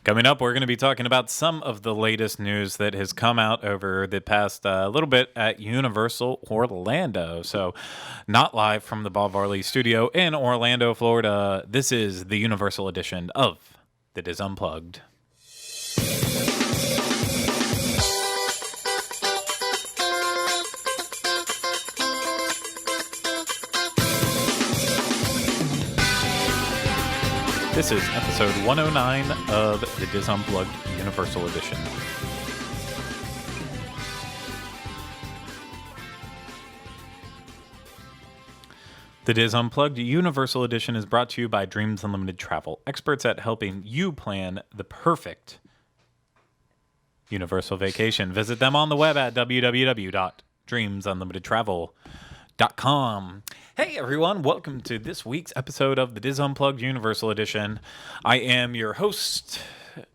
Coming up, we're going to be talking about some of the latest news that has come out over the past little bit at Universal Orlando. So, not live from the Bob Varley studio in Orlando, Florida. This is the Universal edition of The Diz Unplugged. This is episode 109 of the Diz Unplugged Universal Edition. The Diz Unplugged Universal Edition is brought to you by Dreams Unlimited Travel, experts at helping you plan the perfect Universal vacation. Visit them on the web at www.dreamsunlimitedtravel.com. Hey everyone, welcome to this week's episode of the Diz Unplugged Universal Edition. I am your host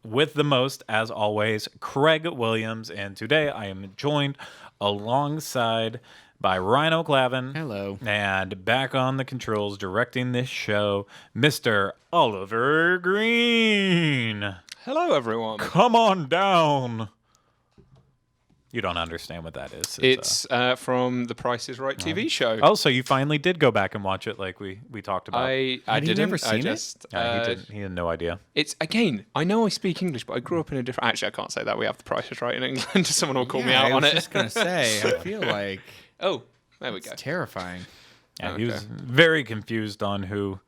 with the most, as always, Craig Williams, and today I am joined alongside by Rhino Clavin. Hello. And back on the controls directing this show, Mr. Oliver Green. Hello everyone. Come on down. You don't understand what that is. It's from the Price is Right TV show. Oh, so you finally did go back and watch it like we talked about. I Had you didn't. never seen it? just, Yeah, he didn't. He had no idea. It's, again, I know I speak English, but I grew up in a different... Actually, I can't say that. We have the Price is Right in England. Someone will call me out on I it. was just going to say, I feel like Oh, there we go. it's terrifying. Yeah, Okay. he was very confused on who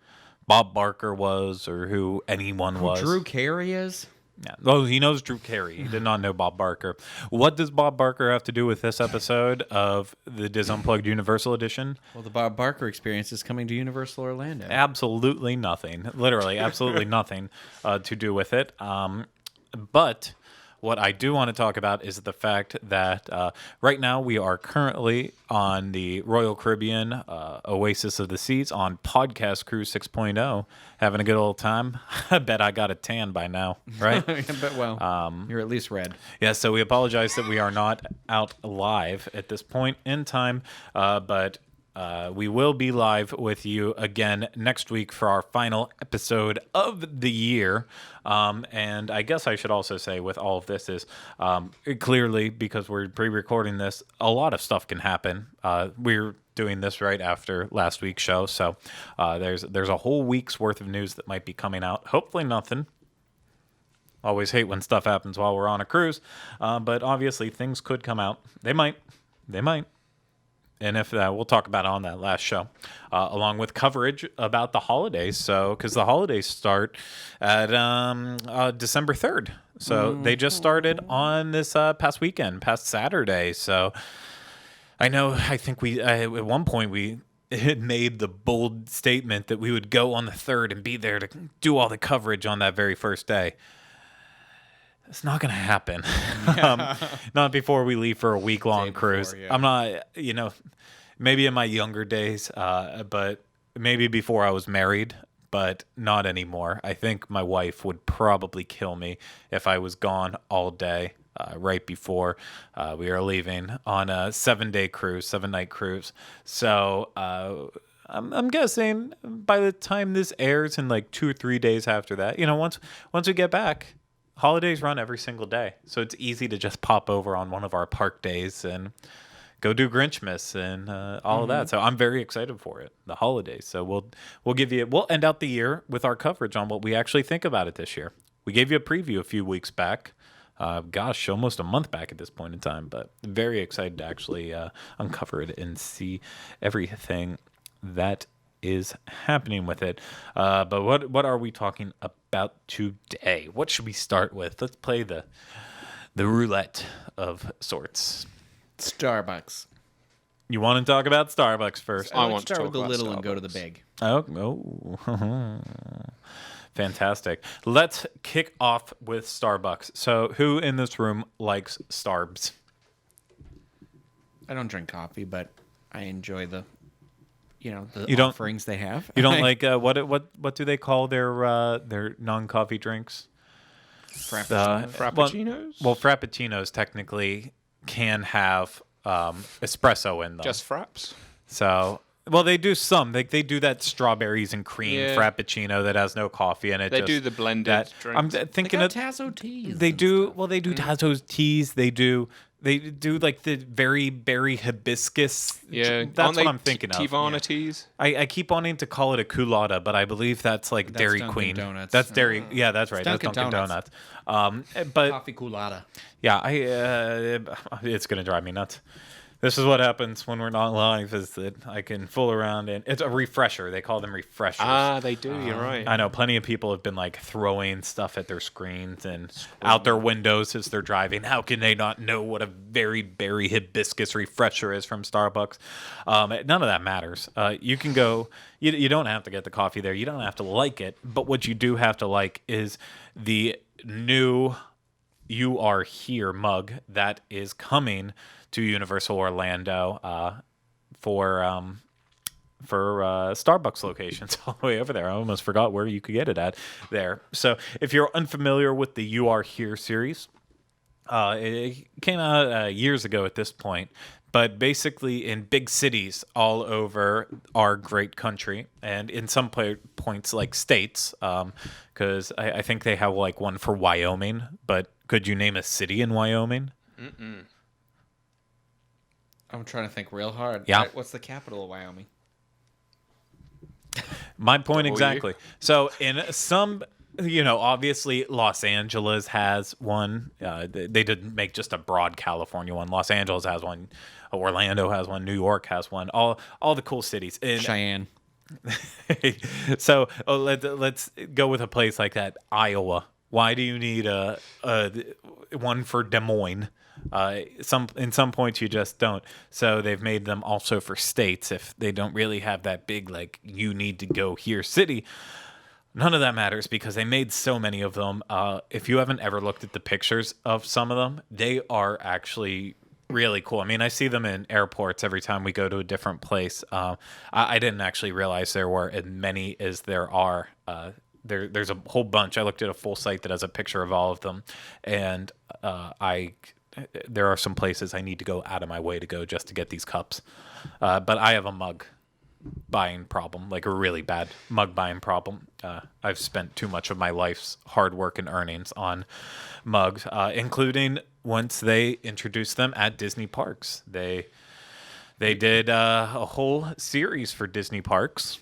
Bob Barker was or who anyone was. Drew Carey is? Yeah. Oh, he knows Drew Carey. He did not know Bob Barker. What does Bob Barker have to do with this episode of the Diz Unplugged Universal Edition? Well, the Bob Barker experience is coming to Universal Orlando. Absolutely nothing. Literally, absolutely nothing to do with it. But what I do want to talk about is the fact that right now we are currently on the Royal Caribbean Oasis of the Seas on Podcast Cruise 6.0, having a good old time. I bet I got a tan by now, right? But, well, you're at least red. Yeah, so we apologize that we are not out live at this point in time, but we will be live with you again next week for our final episode of the year. And I guess I should also say with all of this is clearly, because we're pre-recording this, a lot of stuff can happen. We're doing this right after last week's show, so there's a whole week's worth of news that might be coming out. Hopefully nothing. Always hate when stuff happens while we're on a cruise, but obviously things could come out. They might. And if we'll talk about it on that last show, along with coverage about the holidays. So, because the holidays start at December 3rd. So they just started on this past weekend, past Saturday. So I think we, at one point we had made the bold statement that we would go on the 3rd and be there to do all the coverage on that very first day. It's not going to happen. Not before we leave for a week-long cruise. Yeah. I'm not, maybe in my younger days, but maybe before I was married, but not anymore. I think my wife would probably kill me if I was gone all day right before we are leaving on a 7-night cruise. So I'm guessing by the time this airs in like 2 or 3 days after that, once we get back, holidays run every single day, so it's easy to just pop over on one of our park days and go do Grinchmas and all of that. So I'm very excited for it, the holidays. So we'll end out the year with our coverage on what we actually think about it this year. We gave you a preview a few weeks back. Almost a month back at this point in time, but very excited to actually uncover it and see everything that is happening with it. But what are we talking about today? What should we start with? Let's play the roulette of sorts. Starbucks. You want to talk about Starbucks first? I Let's want to start talk with the about little and go to the Starbucks. big. Oh. Fantastic. Let's kick off with Starbucks. So who in this room likes Starbs? I don't drink coffee, but I enjoy the You don't- offerings they have. You don't like what do they call their non-coffee drinks? Frappuccinos? Well, Frappuccinos technically can have espresso in them. Just fraps? So Well, they do some. They do that strawberries and cream Yeah. frappuccino that has no coffee in it. They just do the blended that. I'm drinks. thinking They of got Tazo teas. they and do. stuff. Well, they do Tazo's teas. They do like the very berry hibiscus. Yeah, That's aren't what they I'm thinking of. Tivana teas. I keep wanting to call it a culotta, but I believe that's like That's Dairy Dunkin' Queen. Donuts. That's Dairy. Yeah, that's right. That's Dunkin' Dunkin' Donuts. Donuts. But Coffee Coolada. yeah, it's gonna drive me nuts. This is what happens when we're not live: is that I can fool around and it's a refresher. They call them refreshers. Ah, they do. You're right. I know plenty of people have been like throwing stuff at their screens and out their windows as they're driving. How can they not know what a very berry hibiscus refresher is from Starbucks? None of that matters. You can go. You don't have to get the coffee there. You don't have to like it. But what you do have to like is the new "You Are Here" mug that is coming to Universal Orlando for Starbucks locations all the way over there. I almost forgot where you could get it at there. So if you're unfamiliar with the "You Are Here" series, it came out years ago at this point. But basically, in big cities all over our great country, and in some points like states, because I think they have like one for Wyoming. But could you name a city in Wyoming? I'm trying to think real hard. Yeah. What's the capital of Wyoming? My point W. exactly. So in some, obviously Los Angeles has one. They didn't make just a broad California one. Los Angeles has one. Orlando has one. New York has one. All the cool cities. And Cheyenne. so let's go with a place like that, Iowa. Why do you need a one for Des Moines? In some points you just don't. So they've made them also for states if they don't really have that big like you need to go here city. None of that matters because they made so many of them. If you haven't ever looked at the pictures of some of them, they are actually really cool. I mean, I see them in airports every time we go to a different place. I didn't actually realize there were as many as there are. There's a whole bunch. I looked at a full site that has a picture of all of them, and there are some places I need to go out of my way to go just to get these cups. But I have a mug buying problem, like a really bad mug buying problem. I've spent too much of my life's hard work and earnings on mugs, including once they introduced them at Disney parks. They did a whole series for Disney parks.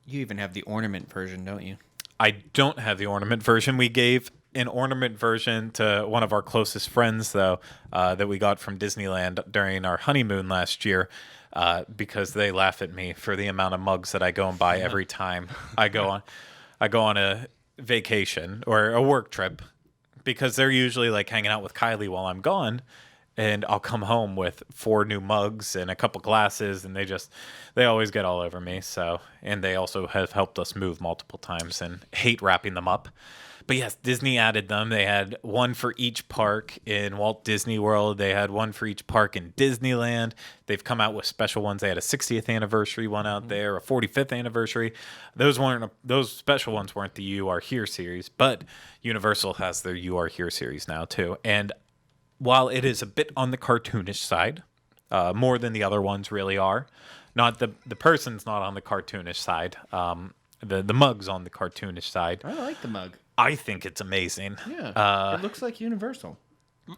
You even have the ornament version, don't you? I don't have the ornament version. We gave an ornament version to one of our closest friends, though, that we got from Disneyland during our honeymoon last year, because they laugh at me for the amount of mugs that I go and buy every time I go on a vacation or a work trip, because they're usually like hanging out with Kylie while I'm gone. And I'll come home with 4 new mugs and a couple glasses, and they always get all over me. So, and they also have helped us move multiple times and hate wrapping them up. But yes, Disney added them. They had one for each park in Walt Disney World. They had one for each park in Disneyland. They've come out with special ones. They had a 60th anniversary one out there, a 45th anniversary. Those special ones weren't the You Are Here series, but Universal has their You Are Here series now too. And while it is a bit on the cartoonish side, more than the other ones really are, not the person's not on the cartoonish side. The mug's on the cartoonish side. I like the mug. I think it's amazing. Yeah, it looks like Universal.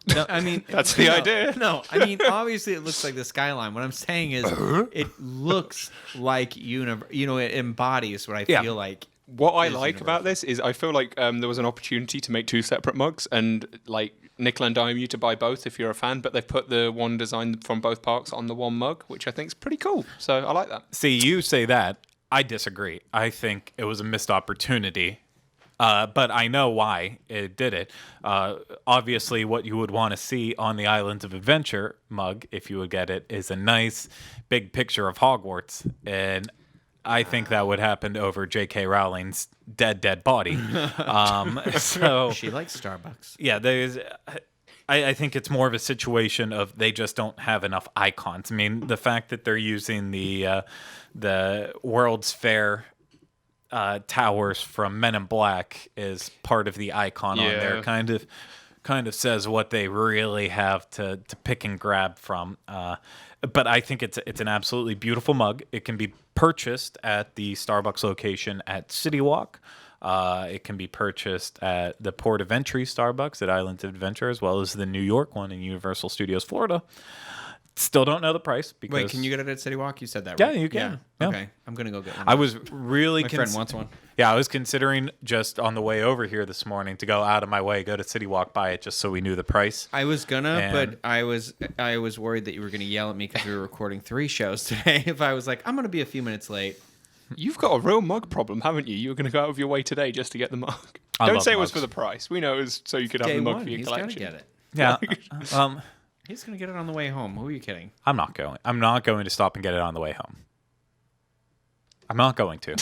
No, I mean, That's the idea. No, I mean, obviously it looks like the skyline. What I'm saying is, it looks like it embodies what I Yeah. feel like. What I is like about this is I feel like there was an opportunity to make 2 separate mugs and like nickel and dime you to buy both if you're a fan, but they've put the one design from both parks on the one mug, which I think is pretty cool. So I like that. see, you say that. I disagree. I think it was a missed opportunity. But I know why it did it. Obviously, what you would want to see on the Islands of Adventure mug, if you would get it, is a nice big picture of Hogwarts. And I think that would happen over J.K. Rowling's dead body. So She likes Starbucks. yeah, I think it's more of a situation of they just don't have enough icons. I mean, the fact that they're using the World's Fair towers from Men in Black is part of the icon on there, Yeah. kind kind of says what they really have to pick and grab from. But I think it's an absolutely beautiful mug. It can be purchased at the Starbucks location at City Walk. It can be purchased at the Port of Entry Starbucks at Islands of Adventure, as well as the New York one in Universal Studios Florida. Still don't know the price because Wait, can you get it at City Walk? You said that, Yeah, right? you can. Yeah. Okay, I'm gonna go get one. I was really My friend wants one. Yeah, I was considering just on the way over here this morning to go out of my way, go to City Walk, buy it just so we knew the price. I was gonna, And- but I was worried that you were gonna yell at me because we were recording 3 shows today. If I was like, I'm gonna be a few minutes late. You've got a real mug problem, haven't you? You were going to go out of your way today just to get the mug. I Don't love say it was mugs. for the price. We know it was so you could have Day the mug one, for your he's gotta collection. get it. Yeah. He's gonna get it on the way home. Who are you kidding? I'm not going. I'm not going to stop and get it on the way home. I'm not going to.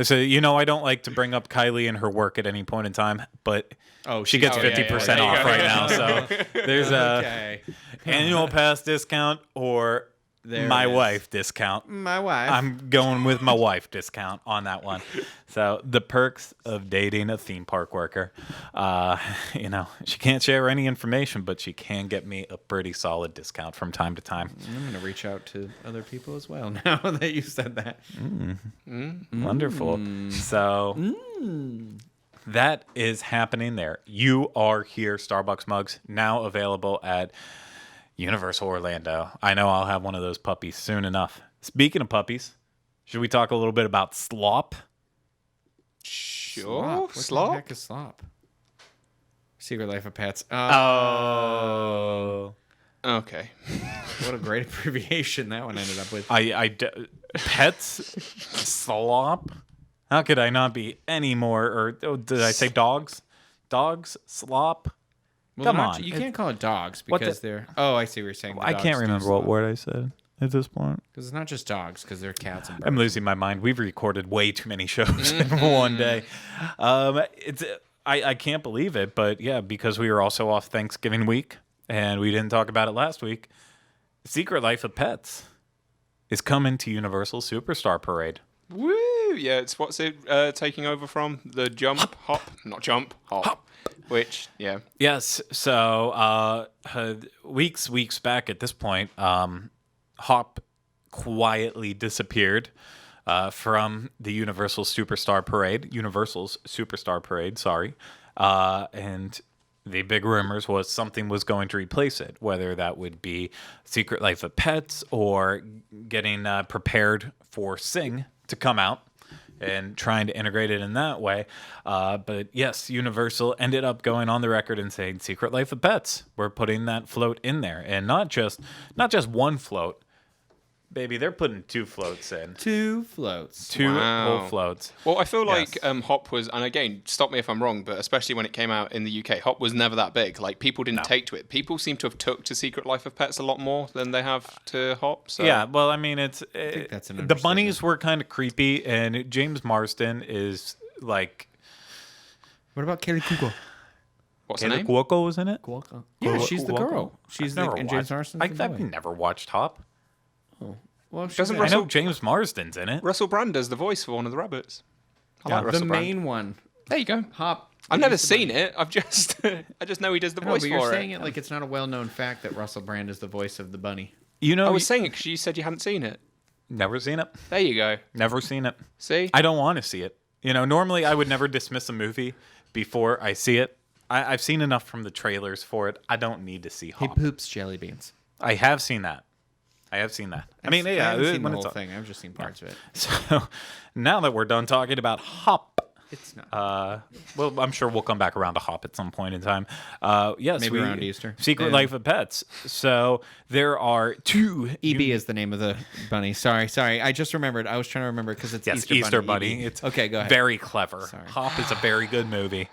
So, I don't like to bring up Kylie and her work at any point in time, but Oh, she gets oh, yeah, 50% yeah, yeah. off right now. So there's a Okay. annual pass discount or There my it is. wife discount. My wife. I'm going with my wife discount on that one. So the perks of dating a theme park worker. She can't share any information, but she can get me a pretty solid discount from time to time. I'm gonna reach out to other people as well now that you said that. Wonderful. So that is happening there. You are here, Starbucks mugs, now available at Universal Orlando. I know I'll have one of those puppies soon enough. Speaking of puppies, should we talk a little bit about Slop? Sure. What the Slop? heck is slop? Secret Life of Pets. Oh. Okay. What a great abbreviation that one ended up with. Pets Slop? How could I not be any more, or did I say dogs? Dogs Slop? Well, Come they're not- on. You can't call it dogs What because the- they're. Oh, I see what you're saying. The I dogs can't do remember what slop. word I said at this point. Because it's not just dogs, because they're cats and birds. I'm losing my mind. We've recorded way too many shows in one day. I can't believe it, but yeah, because we were also off Thanksgiving week and we didn't talk about it last week. Secret Life of Pets is coming to Universal Superstar Parade. Woo! Yeah, it's what's it taking over from? The hop. Which, yeah. Yes. So weeks back at this point, Hop quietly disappeared from the Universal's Superstar Parade. Sorry. And the big rumors was something was going to replace it, whether that would be Secret Life of Pets or getting prepared for Sing to come out and trying to integrate it in that way. But yes, Universal ended up going on the record and saying Secret Life of Pets. We're putting that float in there. And not just one float. Baby, they're putting 2 floats in. 2 floats. 2 Wow. whole floats. Well, I feel like Yes. Hop was, and again, stop me if I'm wrong, but especially when it came out in the UK, Hop was never that big. Like, people didn't take to it. People seem to have took to Secret Life of Pets a lot more than they have to Hop. So. Yeah, well, I mean, that's an the bunnies understatement. were kind of creepy, and James Marsden is like What about Kelly Kuko? What's her Kayla name? Cuoco was in it. Yeah, she's the Cuoco? girl. She's the Never and James watched- Marsden's the I've boy. never watched Hop. Well, she's Doesn't in it. I Russell- know James Marsden's in it. Russell Brand does the voice for one of the rabbits. I like the Russell Brand. main one. There you go. Hop. I've never used to be- seen it. I've just, I just know he does the No, voice but you're for saying it. it like it's not a well-known fact that Russell Brand is the voice of the bunny. You know, I was saying it because you said you hadn't seen it. never seen it. There you go. Never seen it. See? I don't want to see it. Normally I would never dismiss a movie before I see it. I've seen enough from the trailers for it. I don't need to see He Hop. poops jelly beans. I have seen that. I mean, I yeah, haven't seen the when whole it's thing. I've just seen parts of it. So now that we're done talking about Hop, It's not. well, I'm sure we'll come back around to Hop at some point in time. Yes, Maybe around Easter. Secret And- Life of Pets. So there are 2 EB is the name of the bunny. Sorry. I just remembered. I was trying to remember because it's Yes, Easter, Bunny. EB. It's okay. Go ahead. Very clever. Sorry. Hop is a very good movie.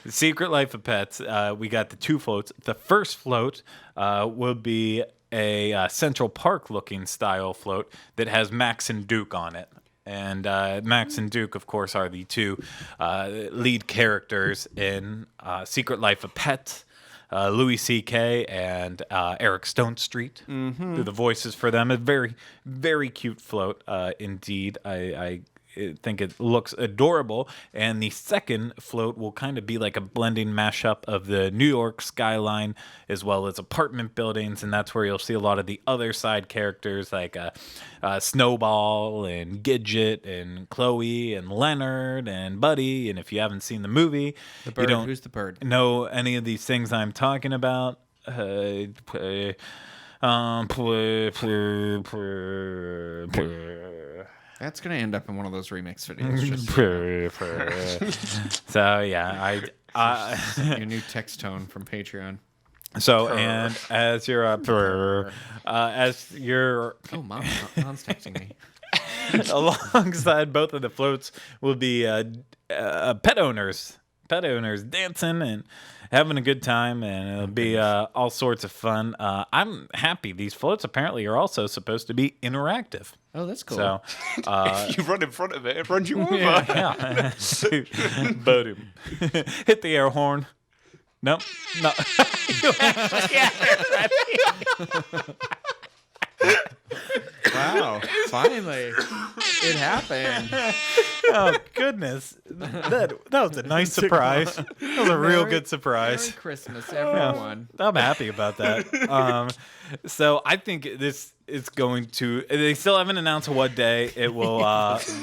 Secret Life of Pets. We got the 2 floats. The first float will be a Central Park looking style float that has Max and Duke on it. And Max and Duke, of course, are the 2 lead characters in Secret Life of Pets. Louis C.K. and Eric Stone Street do the voices for them. A very, very cute float indeed. I think it looks adorable. And the second float will kind of be like a blending mashup of the New York skyline as well as apartment buildings, and that's where you'll see a lot of the other side characters like Snowball and Gidget and Chloe and Leonard and Buddy. And if you haven't seen the movie, The bird. you don't Who's the bird? know any of these things I'm talking about. That's gonna end up in one of those remix videos. Just So yeah, your new text tone from Patreon. so and as your Oh, mom's texting me. alongside both of the floats will be pet owners dancing and having a good time, and it'll be all sorts of fun. I'm happy. These floats apparently are also supposed to be interactive. Oh, that's cool. So, You run in front of it runs you over. yeah. Boom. Hit the air horn. Nope. No. Wow! Finally, it happened. Oh goodness, that was a nice surprise. That was a real good surprise. Merry Christmas, everyone. I'm happy about that. So I think this is going to. They still haven't announced what day it will.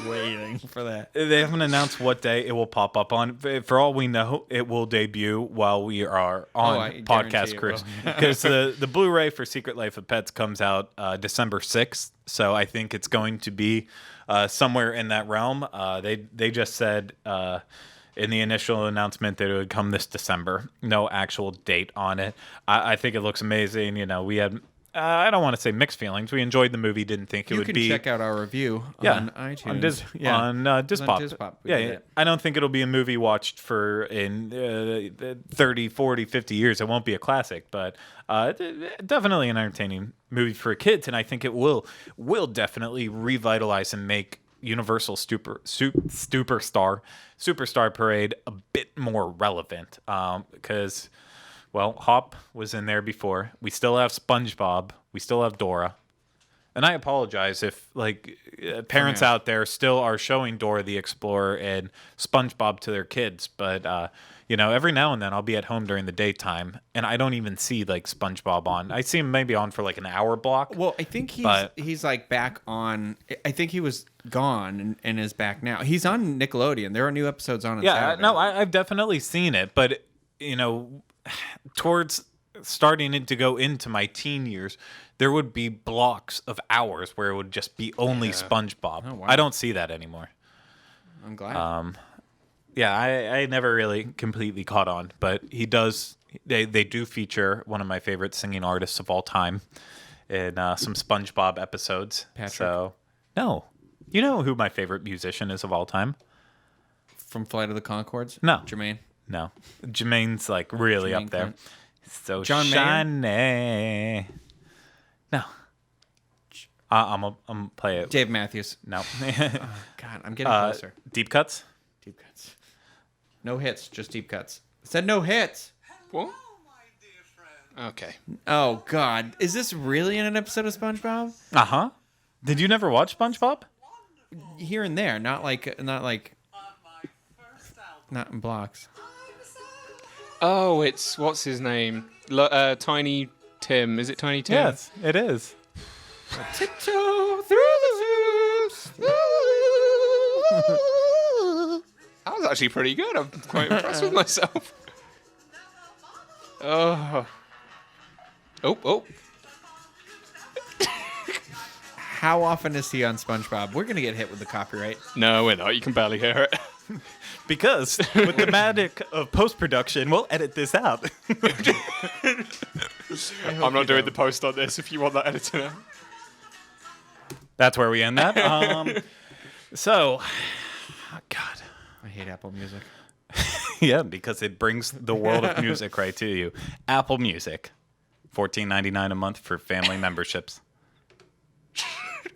Waiting for that. They haven't announced what day it will pop up on. For all we know, it will debut while we are on I guarantee podcast it cruise. will. Because the Blu-ray for Secret Life of Pets comes out December 6th. So I think it's going to be somewhere in that realm. They just said in the initial announcement that it would come this December. No actual date on it. I think it looks amazing. You know, we had. I don't want to say mixed feelings. We enjoyed the movie. Didn't think it You would can be. check out our review on iTunes. On Diz, Yeah. on Dispop. Dispop, we Yeah, did yeah. it. I don't think it'll be a movie watched for in 30, 40, 50 years. It won't be a classic, but definitely an entertaining movie for kids, and I think it will definitely revitalize and make Universal Superstar Parade a bit more relevant because well, Hop was in there before. We still have SpongeBob. We still have Dora. And I apologize if, like, parents out there still are showing Dora the Explorer and SpongeBob to their kids. But, you know, every now and then I'll be at home during the daytime, and I don't even see, like, SpongeBob on. I see him maybe on for, like, an hour block. Well, I think he's like back on. I think he was gone and is back now. He's on Nickelodeon. There are new episodes on. Saturday. No, I've definitely seen it. But, you know, towards starting to go into my teen years, there would be blocks of hours where it would just be only SpongeBob. Oh, wow. I don't see that anymore. I'm glad. Yeah, I never really completely caught on, but he does. They do feature one of my favorite singing artists of all time in some SpongeBob episodes. Patrick? So, no, you know who my favorite musician is of all time? From Flight of the Conchords. No. Jermaine. No, Jermaine's like really Jermaine up there. Clement. So John Mayer? shiny. No, I'm gonna play it. Dave Matthews. No, God, I'm getting closer. deep cuts. Deep cuts. No hits, just deep cuts. It said no hits. What? Okay. Oh God, is this really in an episode of SpongeBob? Did you never watch SpongeBob? Here and there, not in blocks. Oh, it's what's his name? Tiny Tim. Is it Tiny Tim? Yes, it is. Tiptoe through the hoops. That was actually pretty good. I'm quite impressed with myself. Oh. Oh. How often is he on SpongeBob? We're gonna get hit with the copyright. No, we're not. You can barely hear it. Because with the magic of post-production, we'll edit this out. I'm not doing the post on this if you want that edited out. That's where we end that. So, God. I hate Apple Music. Yeah, because it brings the world of music right to you. Apple Music, $14.99 a month for family memberships.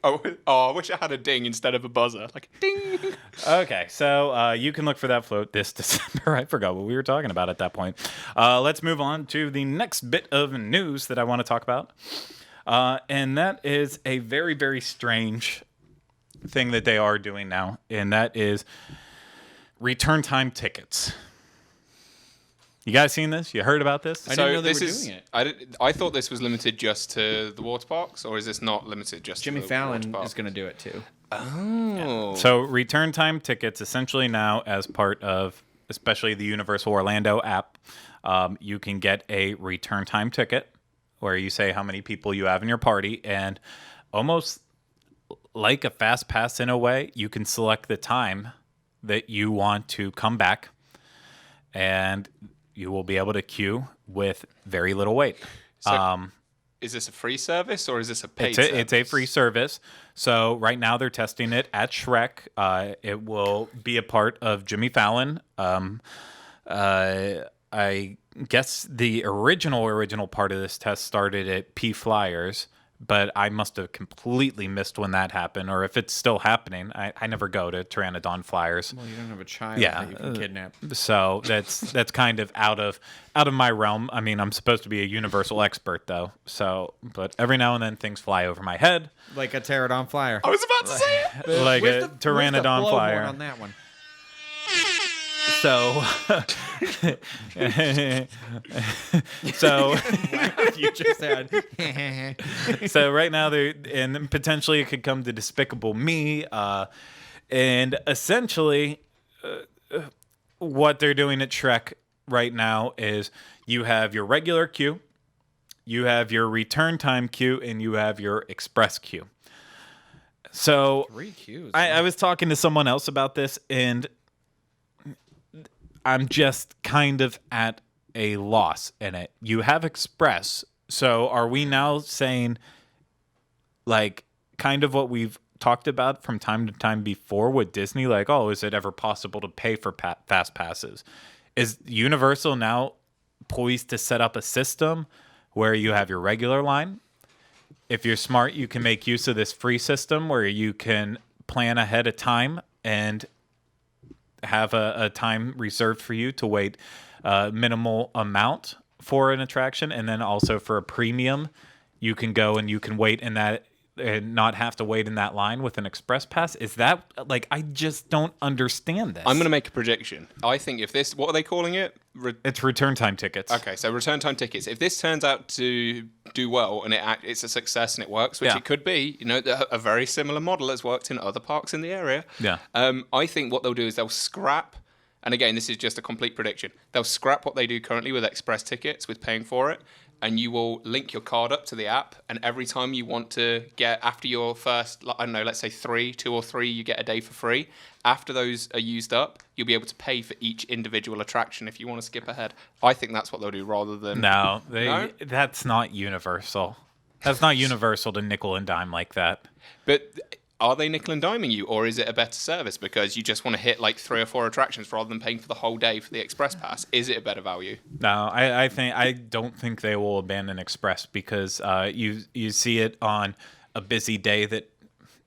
Oh, I wish I had a ding instead of a buzzer. Like, ding. Okay, so you can look for that float this December. I forgot what we were talking about at that point. Let's move on to the next bit of news that I want to talk about. And that is a very, very strange thing that they are doing now, and that is return time tickets. You guys seen this? You heard about this? I didn't know they this were is, doing it. I thought this was limited just to the water parks, or is this not limited just Jimmy to the water Fallon parks? is going to do it too. Oh. So return time tickets, essentially now as part of especially the Universal Orlando app, you can get a return time ticket where you say how many people you have in your party, and almost like a fast pass in a way, you can select the time that you want to come back, and you will be able to queue with very little wait. So is this a free service or is this a paid It's service? it's a free service. So right now they're testing it at Shrek. It will be a part of Jimmy Fallon. I guess the original part of this test started at P Flyers, but I must have completely missed when that happened, or if it's still happening. I never go to Pteranodon Flyers. Well, you don't have a child Yeah, that you can kidnap. So that's kind of out of my realm. I mean, I'm supposed to be a Universal expert though. So, but every now and then things fly over my head, Like a pterodon flyer. I was about to say it. like Where's a the Pteranodon blowhorn flyer. on that one? So, so, You just had. so right now and then potentially it could come to Despicable Me, and essentially, what they're doing at Shrek right now is you have your regular queue, you have your return time queue, and you have your express queue. So 3 Qs. I was talking to someone else about this, and I'm just kind of at a loss in it. You have Express, so are we now saying, like, kind of what we've talked about from time to time before with Disney? Like, oh, is it ever possible to pay for fast passes? Is Universal now poised to set up a system where you have your regular line? If you're smart, you can make use of this free system where you can plan ahead of time and have a time reserved for you to wait minimal amount for an attraction, and then also for a premium, you can go and you can wait in that and not have to wait in that line with an express pass. Is that, like, I just don't understand this. I'm going to make a prediction. I think if this, what are they calling it? It's return time tickets. Okay, so return time tickets. If this turns out to do well and it's a success and it works, which Yeah. it could be, you know, a very similar model has worked in other parks in the area. Yeah. I think what they'll do is they'll scrap, and again, this is just a complete prediction. They'll scrap what they do currently with express tickets, with paying for it, and you will link your card up to the app, and every time you want to get, after your first, I don't know, let's say 2 or 3, you get a day for free. After those are used up, you'll be able to pay for each individual attraction if you want to skip ahead. I think that's what they'll do rather than... No, No? that's not Universal. That's not Universal to nickel and dime like that. But are they nickel and diming you, or is it a better service because you just want to hit like 3 or 4 attractions rather than paying for the whole day for the express pass? Is it a better value? No, I don't think they will abandon Express because you see it on a busy day that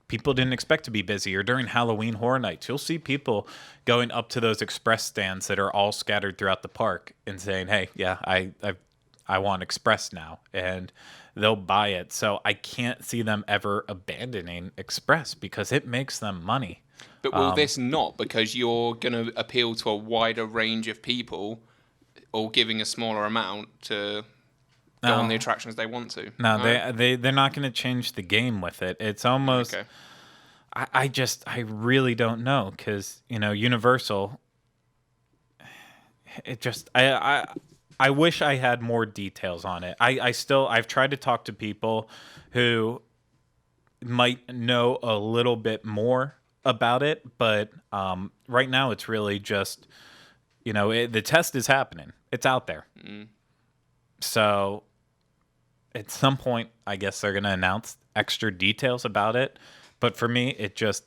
people didn't expect to be busy, or during Halloween Horror Nights. You'll see people going up to those Express stands that are all scattered throughout the park and saying, "Hey, yeah, I want Express now," and they'll buy it. So I can't see them ever abandoning Express because it makes them money. But will this not, because you're going to appeal to a wider range of people, or giving a smaller amount to go on the attractions they want to? No, they're not going to change the game with it. It's almost. Okay. I really don't know because, you know, Universal. It just I wish I had more details on it. I've tried to talk to people who might know a little bit more about it, but right now it's really just, you know, the test is happening. It's out there. So at some point, I guess they're going to announce extra details about it. But for me, it just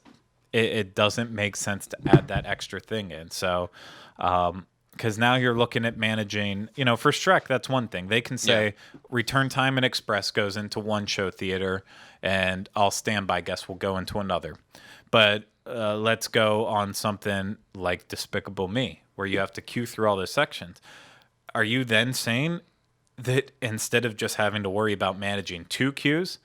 it doesn't make sense to add that extra thing in. So because now you're looking at managing, you know, for Shrek, that's one thing. They can say return time and express goes into one show theater and all standby guests will go into another. But let's go on something like Despicable Me, where you have to queue through all those sections. Are you then saying that instead of just having to worry about managing 2 queues,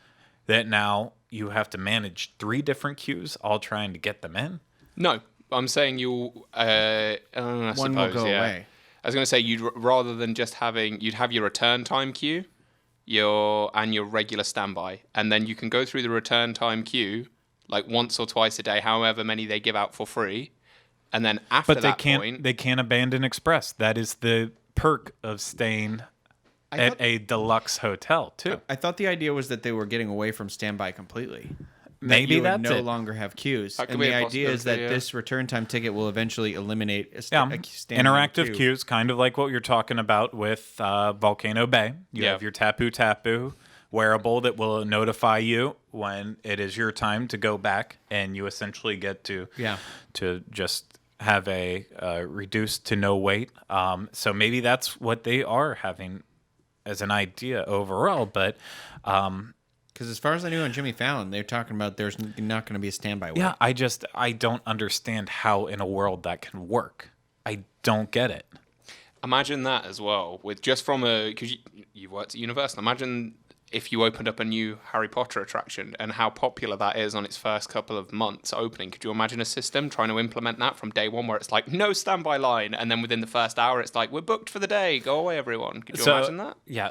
that now you have to manage 3 different queues, all trying to get them in. No, I'm saying you'll. I One will go away. I was going to say rather than just you'd have your return time queue, your regular standby, and then you can go through the return time queue like once or twice a day, however many they give out for free, and then after But point, they can't abandon Express. That is the perk of staying at a deluxe hotel too. I thought the idea was that they were getting away from standby completely. Maybe you would that's no it. longer have queues. That could And be the a idea is that possibility, yeah. this return time ticket will eventually eliminate a standby Interactive queue. queues, kind of like what you're talking about with Volcano Bay. You Yeah. have your Tapu Tapu wearable that will notify you when it is your time to go back, and you essentially get to just have a reduced to no wait. So maybe that's what they are having as an idea overall, but Because as far as I knew on Jimmy Fallon, they're talking about there's not going to be a standby wait. yeah, I don't understand how in a world that can work. I don't get it. imagine that as well with just from because you've worked at Universal. Imagine if you opened up a new Harry Potter attraction and how popular that is on its first couple of months opening. Could you imagine a system trying to implement that from day one where it's like, no standby line, and then within the first hour it's like, we're booked for the day, go away everyone. Could you imagine that? Yeah,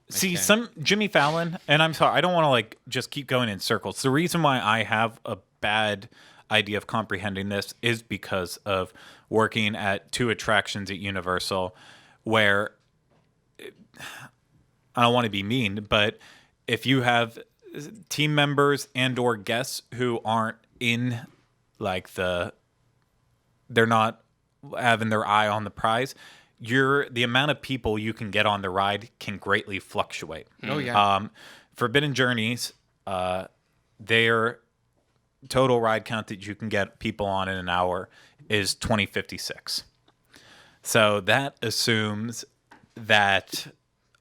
see can. some Jimmy Fallon, and I'm sorry, I don't want to like just keep going in circles. The reason why I have a bad idea of comprehending this is because of working at 2 attractions at Universal where I don't want to be mean, but if you have team members and or guests who aren't in like they're not having their eye on the prize, the amount of people you can get on the ride can greatly fluctuate. Oh, yeah. Forbidden Journeys, their total ride count that you can get people on in an hour is 2056. So that assumes that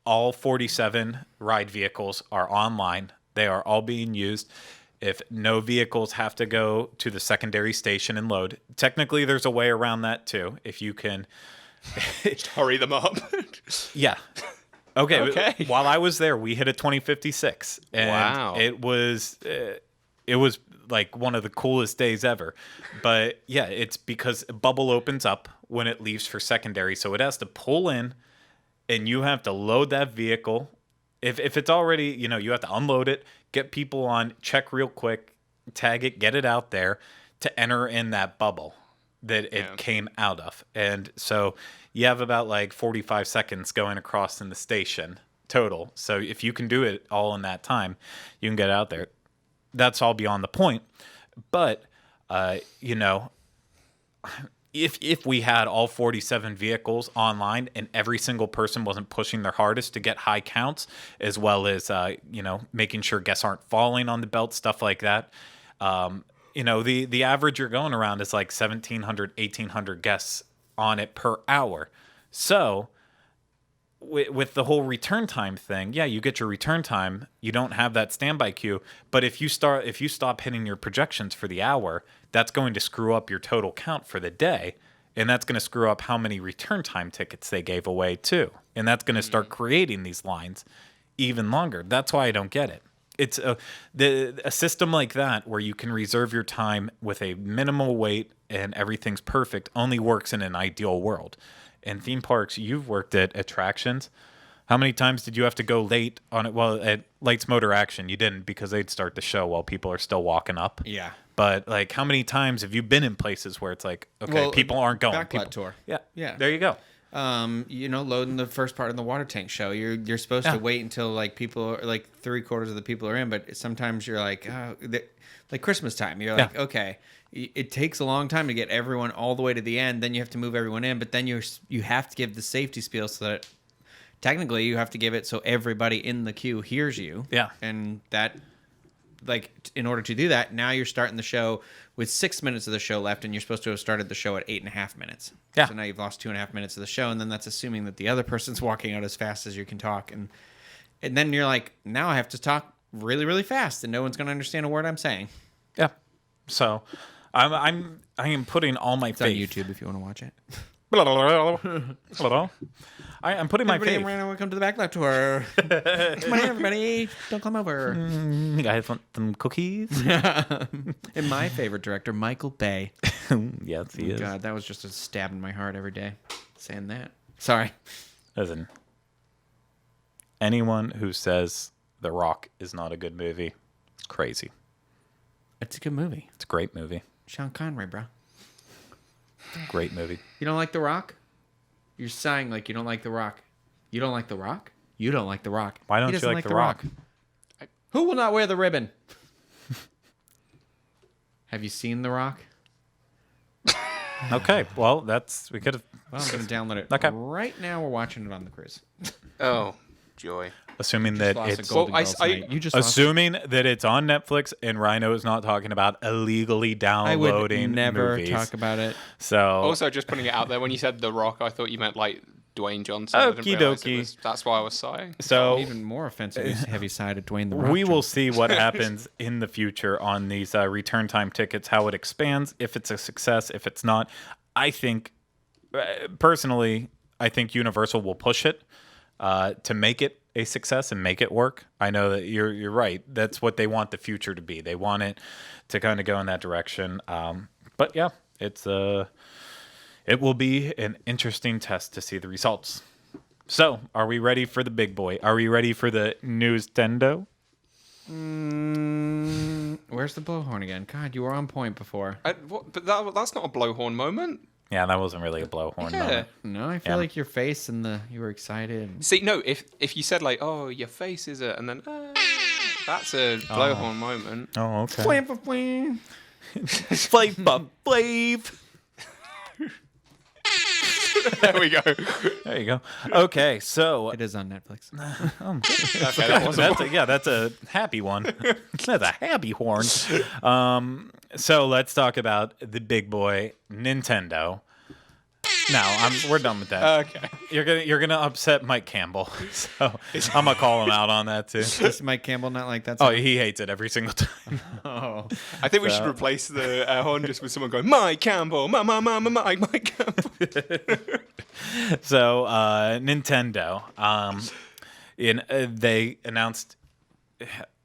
all 47 ride vehicles are online. They are all being used. If no vehicles have to go to the secondary station and load, technically there's a way around that too. If you can, Just hurry them up. yeah. Okay. Okay. While I was there, we hit a 2056, and Wow. it was like one of the coolest days ever. But yeah, it's because a bubble opens up when it leaves for secondary, so it has to pull in. And you have to load that vehicle. If it's already, you have to unload it, get people on, check real quick, tag it, get it out there to enter in that bubble that it came out of. And so you have about like 45 seconds going across in the station total. So if you can do it all in that time, you can get out there. That's all beyond the point. But, if we had all 47 vehicles online and every single person wasn't pushing their hardest to get high counts, as well as making sure guests aren't falling on the belt, stuff like that, the average you're going around is like 1,700, 1,800 guests on it per hour. So with the whole return time thing, yeah, you get your return time. You don't have that standby queue. But if you stop hitting your projections for the hour, that's going to screw up your total count for the day. And that's going to screw up how many return time tickets they gave away too. And that's going to start creating these lines even longer. That's why I don't get it. It's a system like that where you can reserve your time with a minimal wait and everything's perfect only works in an ideal world. In theme parks, you've worked at attractions. How many times did you have to go late on it? Well, at Lights Motor Action, you didn't because they'd start the show while people are still walking up. Yeah. But like, how many times have you been in places where it's like, okay, Well, people aren't going? Backlot People, tour. Yeah. Yeah. There you go. Loading the first part of the water tank show. You're supposed to wait until like people are like 3/4 of the people are in, but sometimes you're like, like Christmas time. You're like, okay, it takes a long time to get everyone all the way to the end. Then you have to move everyone in, but then you have to give the safety spiel so that technically you have to give it so everybody in the queue hears you. Yeah. And that, like, in order to do that, now you're starting the show with 6 minutes of the show left, and you're supposed to have started the show at 8.5 minutes. Yeah. So now you've lost 2.5 minutes of the show, and then that's assuming that the other person's walking out as fast as you can talk, and then you're like, now I have to talk really, really fast, and no one's going to understand a word I'm saying. Yeah. So I am putting all my It's on faith. YouTube if you want to watch it. I'm putting my Everybody, faith. welcome to the Backlap Tour. Come on in, everybody. Don't come over. You guys want some cookies? And my favorite director, Michael Bay. Yes, he is. God, that was just a stab in my heart every day saying that. Sorry. Listen, anyone who says The Rock is not a good movie, it's crazy. It's a good movie. It's a great movie. Sean Connery, bro. Great movie. You don't like The Rock? You're sighing like you don't like The Rock. You don't like The Rock? You don't like The Rock. Why don't He you doesn't like The Rock? Who will not wear the ribbon? Have you seen The Rock? Okay, well, we could have, Well, I'm going to download it. Okay. Right now, we're watching it on the cruise. Oh, joy. assuming that Lost a it's Golden Well, Girls I- night. You just lost. assuming that it's on Netflix and Rhino is not talking about illegally I would downloading never movies. talk about it. So Also, just putting it out there, when you said The Rock, I thought you meant like Dwayne Johnson. I didn't Okie realise it dokie. was- That's why I was sighing. so Even more offensive is heavy-sided Dwayne the Rock. we will Johnson. see what happens in the future on these return time tickets, how it expands, if it's a success, if it's not. I think, personally, I think Universal will push it to make it a success and make it work. I know that you're right. That's what they want the future to be. They want it to kind of go in that direction. But yeah, it will be an interesting test to see the results. So, are we ready for the big boy? Are we ready for the Newstendo? Where's the blowhorn again? God, you were on point before. But that's not a blowhorn moment. Yeah, that wasn't really a blowhorn Yeah. moment. No, I feel Yeah. like your face and you were excited. See, no, if you said like, oh, your face is a, and then that's a blowhorn moment. Oh, okay. Flam, flam, flam. Flav. There we go. There you go. Okay, so It is on Netflix. Okay, that wasn't that's a happy one. That's a happy horn. So let's talk about the big boy, Nintendo. No, we're done with that. okay. You're gonna upset Mike Campbell, so I'm gonna call him out on that too. Is Mike Campbell not like that? Oh, he hates it every single time. Oh. I think we should replace the horn just with someone going, Mike Campbell, Mike Campbell. So Nintendo, they announced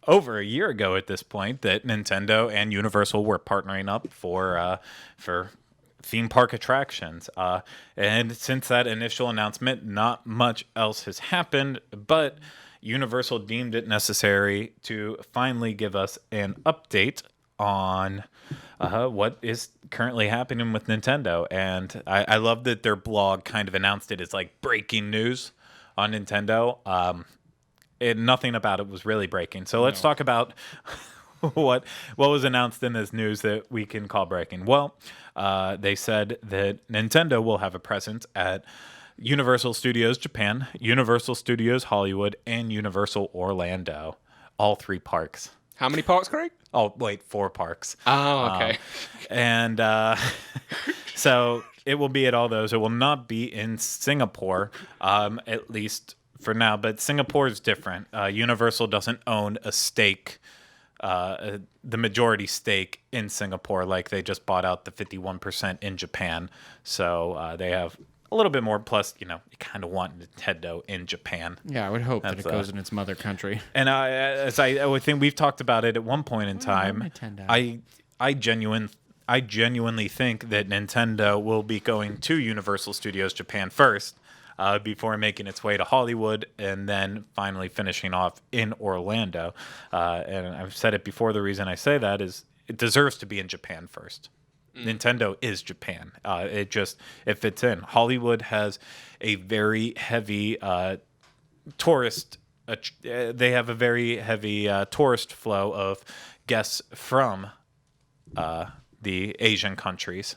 over a year ago at this point that Nintendo and Universal were partnering up for theme park attractions. And since that initial announcement, not much else has happened, but Universal deemed it necessary to finally give us an update on what is currently happening with Nintendo. And I love that their blog kind of announced it as like breaking news on Nintendo. Nothing about it was really breaking. So let's talk about what was announced in this news that we can call breaking. Well, they said that Nintendo will have a presence at Universal Studios Japan, Universal Studios Hollywood, and Universal Orlando. All 3 parks. How many parks, Craig? Oh, wait, 4 parks. Oh, okay. And so it will be at all those. It will not be in Singapore, at least for now. But Singapore is different. Universal doesn't own a stake, the majority stake in Singapore, like they just bought out the 51% in Japan. So they have a little bit more. Plus, you kind of want Nintendo in Japan. Yeah, I would hope that That's, it goes in its mother country. And as I would think we've talked about it at one point in time, Nintendo. I genuinely think that Nintendo will be going to Universal Studios Japan first, before making its way to Hollywood and then finally finishing off in Orlando. And I've said it before. The reason I say that is it deserves to be in Japan first. Nintendo is Japan. It fits in. Hollywood has a very heavy tourist. They have a very heavy tourist flow of guests from the Asian countries.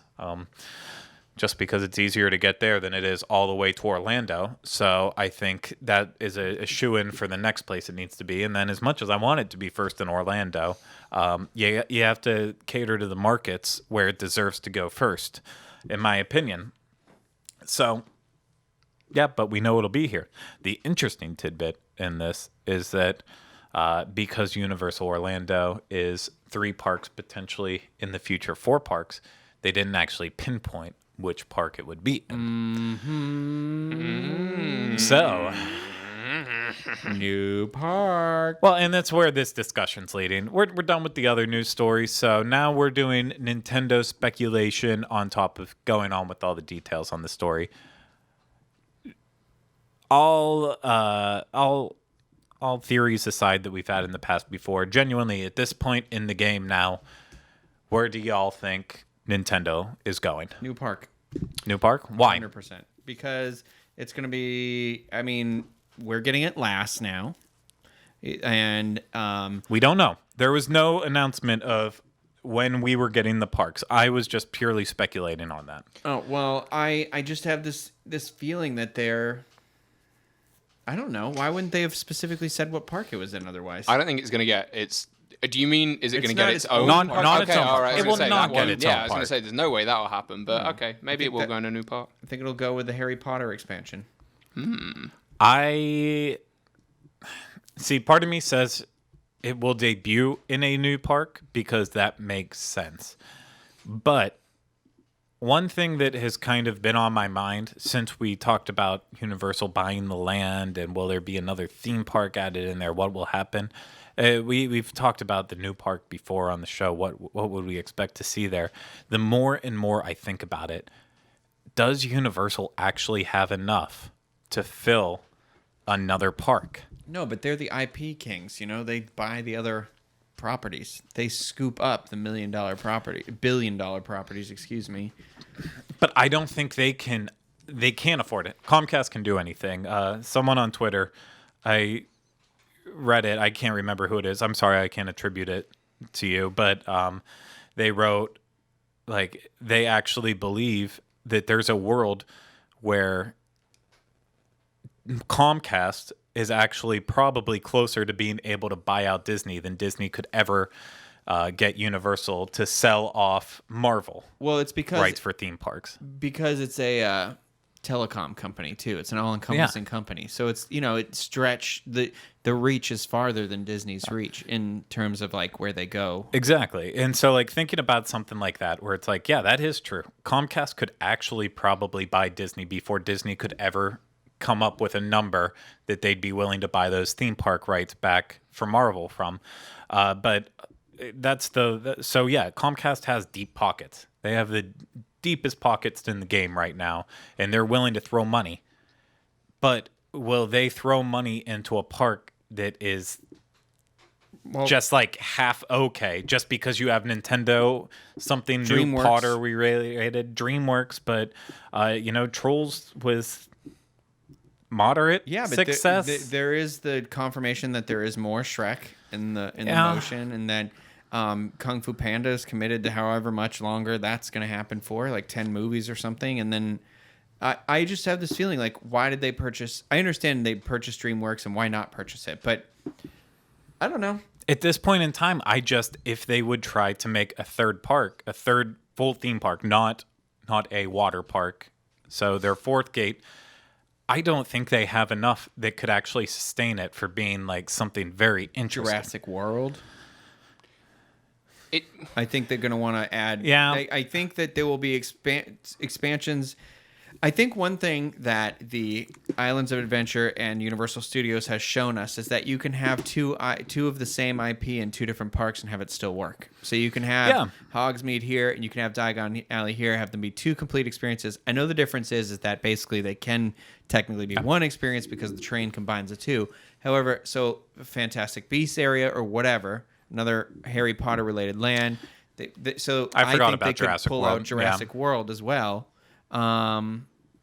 Just because it's easier to get there than it is all the way to Orlando. So I think that is a shoo-in for the next place it needs to be. And then as much as I want it to be first in Orlando, you have to cater to the markets where it deserves to go first, in my opinion. So, yeah, but we know it'll be here. The interesting tidbit in this is that because Universal Orlando is 3 parks, potentially in the future 4 parks, they didn't actually pinpoint which park it would be in. So, New park. well, and that's where this discussion's leading. We're done with the other news stories, so now we're doing Nintendo speculation on top of going on with all the details on the story. All theories aside that we've had in the past before, genuinely at this point in the game now, where do y'all think Nintendo is going? New park. New park? Why? 100%. Because it's going to be, I mean, we're getting it last now. And We don't know. There was no announcement of when we were getting the parks. I was just purely speculating on that. oh, well, I just have this feeling that they're, I don't know. Why wouldn't they have specifically said what park it was in otherwise? I don't think it's going to get its. Do you mean is it It's going to not get its its own? own park? not okay, its own all park. right. I was It gonna will say, not that get one- its yeah, own I was going park. to say there's no way that will happen, but okay, maybe it will that- go in a new park. I think it'll go with the Harry Potter expansion. I see. Part of me says it will debut in a new park because that makes sense. But one thing that has kind of been on my mind since we talked about Universal buying the land and will there be another theme park added in there? What will happen? We've talked about the new park before on the show. What would we expect to see there? The more and more I think about it, does Universal actually have enough to fill another park? No, but they're the IP kings. You know, they buy the other properties. They scoop up the $1 billion properties. Excuse me. But I don't think they can. They can't afford it. Comcast can do anything. Someone on Twitter, I read it. I can't remember who it is. I'm sorry, I can't attribute it to you. But they wrote like they actually believe that there's a world where Comcast is actually probably closer to being able to buy out Disney than Disney could ever get Universal to sell off Marvel Well, it's because rights for theme parks. it's a telecom company too. It's an all-encompassing company. So it's, you know, it stretch the reach is farther than Disney's reach in terms of like where they go. Exactly. And so like thinking about something like that where it's like, yeah, that is true. Comcast could actually probably buy Disney before Disney could ever come up with a number that they'd be willing to buy those theme park rights back for Marvel from. But that's so yeah, Comcast has deep pockets. They have the deepest pockets in the game right now, and they're willing to throw money. But will they throw money into a park that is just like half okay, just because you have Nintendo, something new DreamWorks. Potter related, DreamWorks, but you know, Trolls was moderate Yeah, but success. there is the confirmation that there is more Shrek in the Yeah. motion, and that Kung Fu Panda is committed to however much longer that's going to happen for, like 10 movies or something. And then I just have this feeling like, why did they purchase? I understand they purchased DreamWorks, and why not purchase it? But I don't know. At this point in time, if they would try to make a third park, a third full theme park, not a water park, so their fourth gate, I don't think they have enough that could actually sustain it for being like something very interesting. Jurassic World. It I think they're going to want to add. Yeah. I think that there will be expansions. I think one thing that the Islands of Adventure and Universal Studios has shown us is that you can have two of the same IP in two different parks and have it still work. So you can have Hogsmeade here and you can have Diagon Alley here, have them be two complete experiences. I know the difference is that basically they can technically be one experience because the train combines the two. However, so Fantastic Beasts area or whatever, another Harry Potter related land. So I forgot think about they could Jurassic pull World. out Jurassic World as well.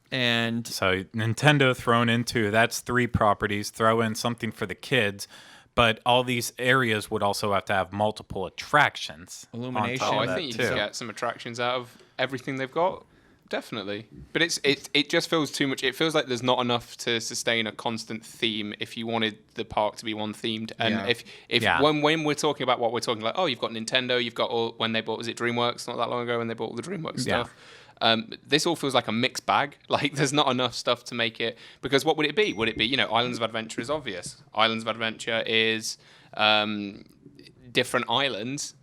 And So Nintendo thrown into that's 3 properties. Throw in something for the kids, but all these areas would also have to have multiple attractions. on Illumination. top of I that, think you too. can get some attractions out of everything they've got. Definitely. But it just feels too much. It feels like there's not enough to sustain a constant theme if you wanted the park to be one themed. And Yeah. if Yeah. when we're talking about what we're talking like, oh, you've got Nintendo, you've got all when they bought, was it DreamWorks not that long ago when they bought all the DreamWorks Yeah. stuff. This all feels like a mixed bag. Like there's not enough stuff to make it, because what would it be? Would it be, Islands of Adventure is obvious. Islands of Adventure is different islands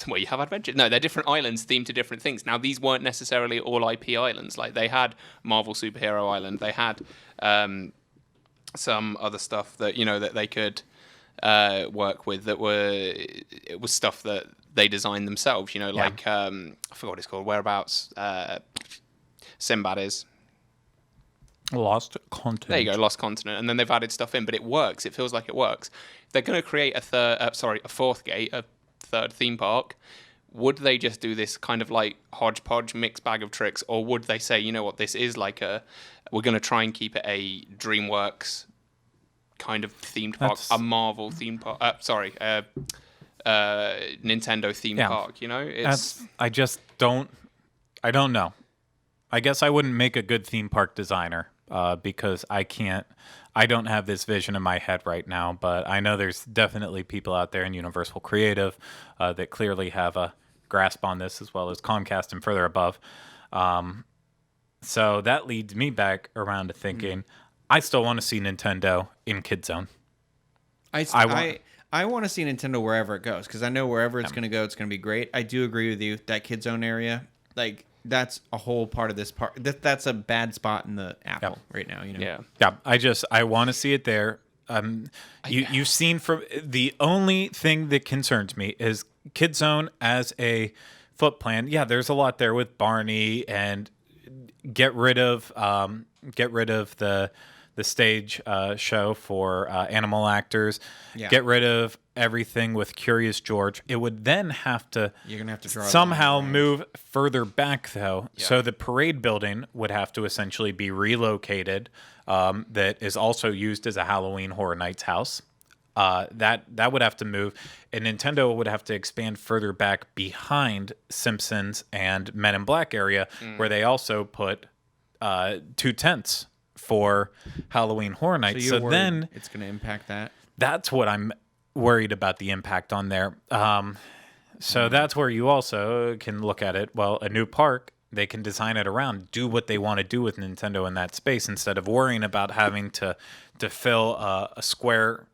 Well, you have adventure. No, they're different islands themed to different things. Now, these weren't necessarily all IP islands. Like, they had Marvel Superhero Island. They had some other stuff that, that they could work with it was stuff that they designed themselves, like, I forgot what it's called, whereabouts Sinbad is. Lost Continent. There you go, Lost Continent. And then they've added stuff in, but it works. It feels like it works. They're going to create a fourth gate, a third theme park. Would they just do this kind of like hodgepodge mixed bag of tricks, or would they say, you know what, this is like we're going to try and keep it a DreamWorks kind of themed park, a Marvel themed park, Nintendo themed park, I don't know. I guess I wouldn't make a good theme park designer because I don't have this vision in my head right now, but I know there's definitely people out there in Universal Creative that clearly have a grasp on this, as well as Comcast and further above. So that leads me back around to thinking, I still want to see Nintendo in Kid Zone. I want to see Nintendo wherever it goes, because I know wherever it's going to go, it's going to be great. I do agree with you, that Kid Zone area, like, that's a whole part of this part. That's a bad spot in the apple right now, Yeah. I want to see it there. You've seen from the only thing that concerns me is Kid Zone as a foot plan. Yeah, there's a lot there with Barney, and get rid of the stage show for animal actors. Yeah. Get rid of everything with Curious George. It would then you're gonna have to draw somehow move further back, though. Yeah. So the parade building would have to essentially be relocated. That is also used as a Halloween Horror Nights house. That would have to move, and Nintendo would have to expand further back behind Simpsons and Men in Black area, where they also put 2 tents for Halloween Horror Nights. So then it's going to impact that. That's what I'm worried about, the impact on there. So that's where you also can look at it. Well, a new park, they can design it around, do what they want to do with Nintendo in that space, instead of worrying about having to fill a square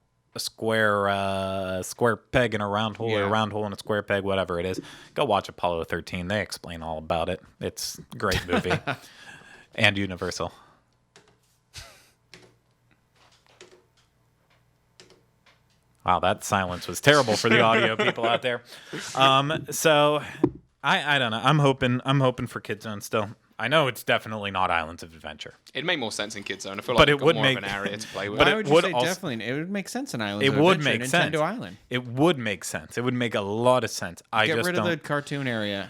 peg in a round hole, or a round hole in a square peg, whatever it is. Go watch Apollo 13. They explain all about it. It's a great movie. And Universal. Wow, that silence was terrible for the audio people out there. So I don't know. I'm hoping for Kid Zone still. I know it's definitely not Islands of Adventure. It'd make more sense in Kid Zone. I feel like it would more of an area to play with. But it would definitely. It would make sense in Islands of Adventure. It would make sense. Nintendo Island. It would make sense. It would make a lot of sense. Get rid of the cartoon area.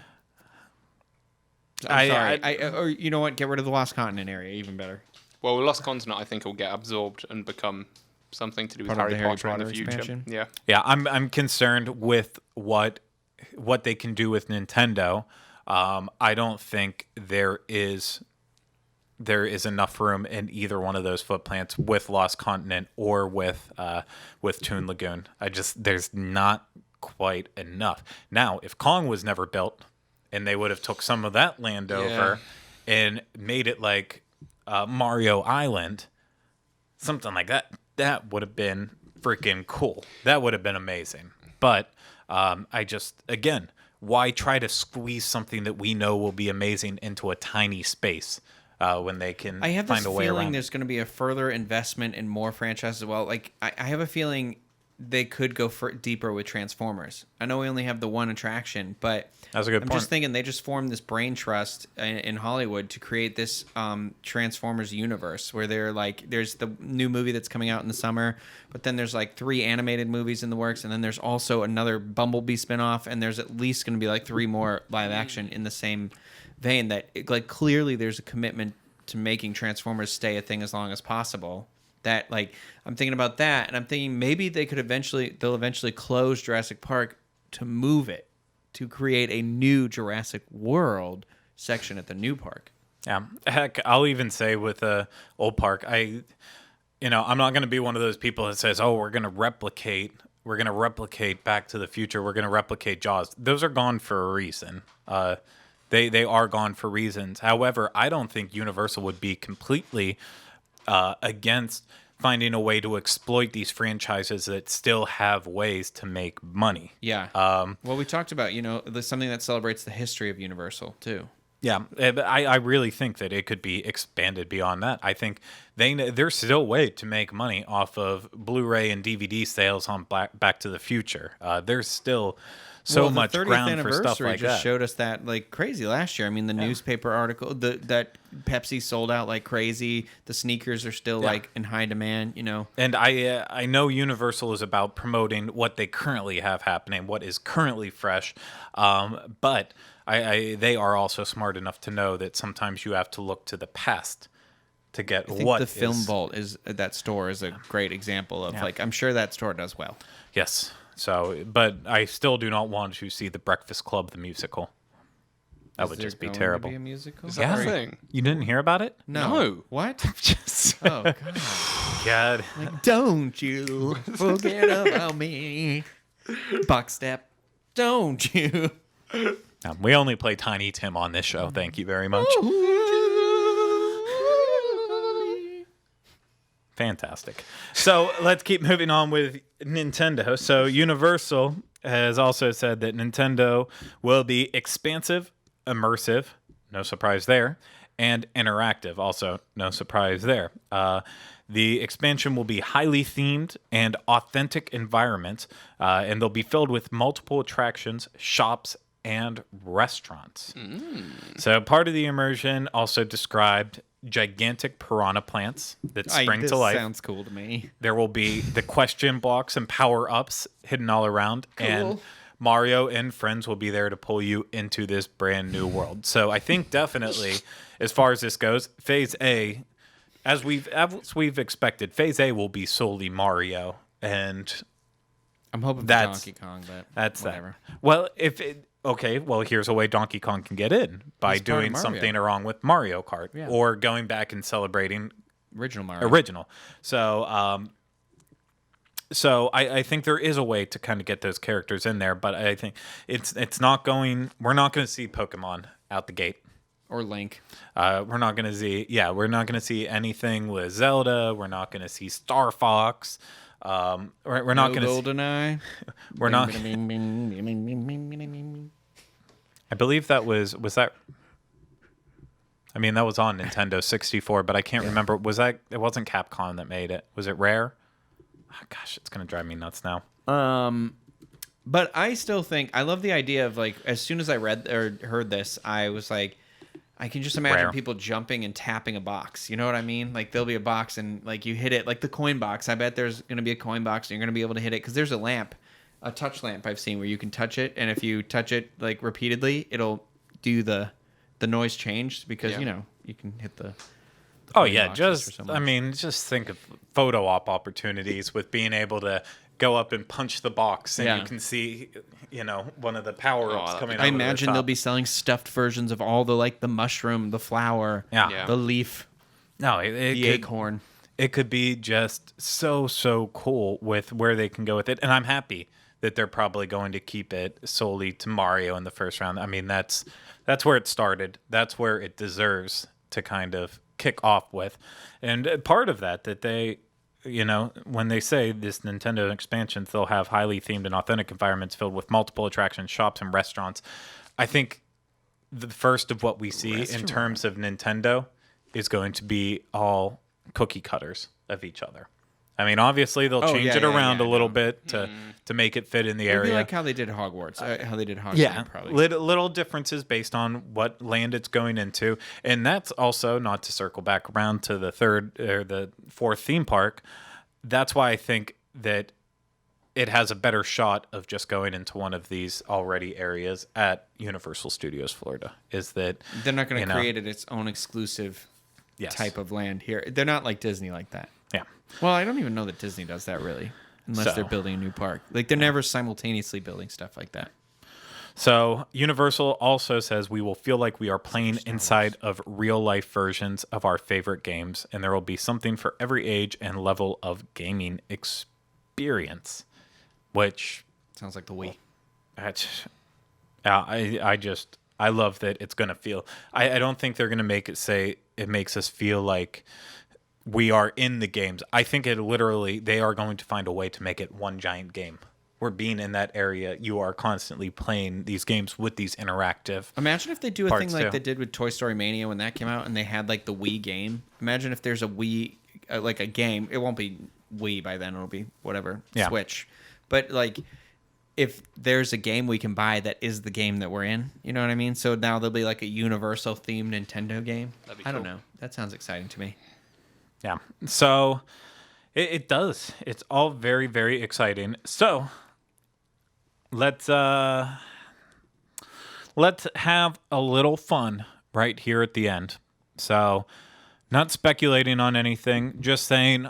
Or you know what? Get rid of the Lost Continent area. Even better. Well, Lost Continent, I think, will get absorbed and become something to do with Harry Potter in the future. Expansion. Yeah. I'm concerned with what they can do with Nintendo. I don't think there is enough room in either one of those foot plants with Lost Continent or with Toon Lagoon. There's not quite enough. Now, if Kong was never built, and they would have took some of that land over and made it like Mario Island, something like that, that would have been freaking cool. That would have been amazing. But again, why try to squeeze something that we know will be amazing into a tiny space when they can find a way around? I have this feeling there's going to be a further investment in more franchises as well. Like, I have a feeling they could go deeper with Transformers. I know we only have the one attraction, but that's a good point. I'm just thinking they just formed this brain trust in Hollywood to create this Transformers universe where there's the new movie that's coming out in the summer, but then there's like 3 animated movies in the works, and then there's also another Bumblebee spinoff, and there's at least going to be like 3 more live action in the same vein. That clearly there's a commitment to making Transformers stay a thing as long as possible. That I'm thinking about that, and I'm thinking maybe they'll eventually close Jurassic Park to move it to create a new Jurassic World section at the new park. Yeah, heck, I'll even say with old park, I'm not going to be one of those people that says, "Oh, we're going to replicate Back to the Future, we're going to replicate Jaws." Those are gone for a reason. They are gone for reasons. However, I don't think Universal would be completely against finding a way to exploit these franchises that still have ways to make money. Yeah. Well, we talked about, there's something that celebrates the history of Universal too. Yeah, but I really think that it could be expanded beyond that. I think there's still a way to make money off of Blu-ray and DVD sales on Back to the Future. There's still so much ground for stuff like just that. Showed us that like crazy last year. I mean, the newspaper article that Pepsi sold out like crazy. The sneakers are still like in high demand. And I know Universal is about promoting what they currently have happening, what is currently fresh, but they are also smart enough to know that sometimes you have to look to the past to get I think the Film Vault is that store is a great example of like I'm sure that store does well. Yes. So, but I still do not want to see the Breakfast Club the musical. That would just be terrible. Be a musical? Is that a thing? You didn't hear about it? No. What? Just Oh God. God. Like, don't you forget about me. Buck step. Don't you? We only play Tiny Tim on this show. Thank you very much. Fantastic. So let's keep moving on with Nintendo. So Universal has also said that Nintendo will be expansive, immersive, no surprise there, and interactive, also no surprise there. The expansion will be highly themed and authentic environments, and they'll be filled with multiple attractions, shops, and restaurants. So part of the immersion also described gigantic piranha plants that spring this to life. Sounds cool to me. There will be the question blocks and power-ups hidden all around. Cool. And Mario and friends will be there to pull you into this brand new world. So I think definitely, as far as this goes, Phase A, as we've expected, Phase A will be solely Mario. And I'm hoping for That's- Donkey Kong, but that's whatever. that. Well, okay, well, here's a way Donkey Kong can get in by He's part of doing Mario. something wrong with Mario Kart Yeah. or going back and celebrating Original Mario. original. So, I think there is a way to kind of get those characters in there, but I think it's not going. We're not going to see Pokemon out the gate. Or Link. We're not going to see. Yeah, we're not going to see anything with Zelda. We're not going to see Star Fox. We're not going to. GoldenEye. We're not. I believe that was that. I mean, that was on Nintendo 64, but I can't remember. Was that? It wasn't Capcom that made it. Was it Rare? Oh, gosh, it's gonna drive me nuts now. But I still think I love the idea of like as soon as I read or heard this, I was like, I can just imagine Rare. people jumping and tapping a box. You know what I mean? Like there'll be a box and like you hit it, like the coin box. I bet there's gonna be a coin box and you're gonna be able to hit it because there's a lamp, a touch lamp I've seen where you can touch it, and if you touch it like repeatedly, it'll do the noise change because Yeah. you can hit the. Oh coin yeah, boxes for just so I much. mean, just think of photo op opportunities with being able to go up and punch the box, and Yeah. you can see, one of the power ups coming. I over the imagine top. they'll be selling stuffed versions of all the mushroom, the flower, Yeah. the leaf, No, it the could, acorn. it could be just so cool with where they can go with it, and I'm happy that they're probably going to keep it solely to Mario in the first round. I mean, that's where it started. That's where it deserves to kind of kick off with, and part of that they. When they say this Nintendo expansion, they'll have highly themed and authentic environments filled with multiple attractions, shops, and restaurants. I think the first of what we see in terms of Nintendo is going to be all cookie cutters of each other. I mean, obviously they'll change yeah, it yeah, around yeah, a little bit to make it fit in the It'd be area. like how they did Hogwarts. How they did Hogwarts. Yeah, probably. little differences based on what land it's going into, and that's also not to circle back around to the third or the fourth theme park. That's why I think that it has a better shot of just going into one of these already areas at Universal Studios Florida. Is that They're not going you to know, create its own exclusive yes. type of land here. They're not like Disney like that. Yeah. Well, I don't even know that Disney does that really, unless So- they're building a new park. Like they're never simultaneously building stuff like that. So Universal also says we will feel like we are playing inside of real life versions of our favorite games, and there will be something for every age and level of gaming experience. Which Sounds like the Wii. I love that it's gonna feel. I don't think they're gonna make it say it makes us feel like we are in the games. I think they are going to find a way to make it one giant game. Where being in that area, you are constantly playing these games with these interactive. Imagine if they do a thing parts, like too. they did with Toy Story Mania when that came out, and they had like the Wii game. Imagine if there's a Wii, like a game. It won't be Wii by then. It'll be whatever Switch. But like, if there's a game we can buy that is the game that we're in, you know what I mean? So now there'll be like a Universal themed Nintendo game. That'd be I don't cool. know. That sounds exciting to me. Yeah. So it does. It's all very, very exciting. So let's have a little fun right here at the end. So not speculating on anything, just saying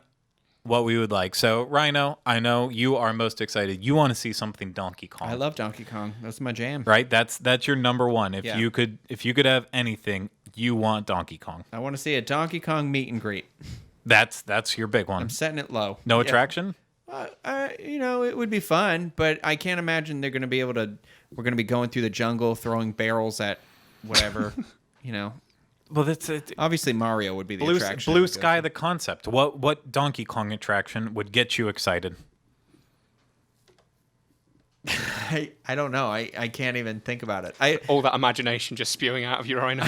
what we would like. So Rhino, I know you are most excited. You want to see something Donkey Kong. I love Donkey Kong. That's my jam. Right? That's your number one. If Yeah. you could have anything, you want Donkey Kong. I want to see a Donkey Kong meet and greet. That's your big one. I'm setting it low. No Yeah. attraction? It would be fun, but I can't imagine they're going to be able to. We're going to be going through the jungle, throwing barrels at whatever. Well, that's it. Obviously Mario would be the Blue, attraction. Blue Sky, the concept. What Donkey Kong attraction would get you excited? I don't know. I can't even think about it. All that imagination just spewing out of your Rhino.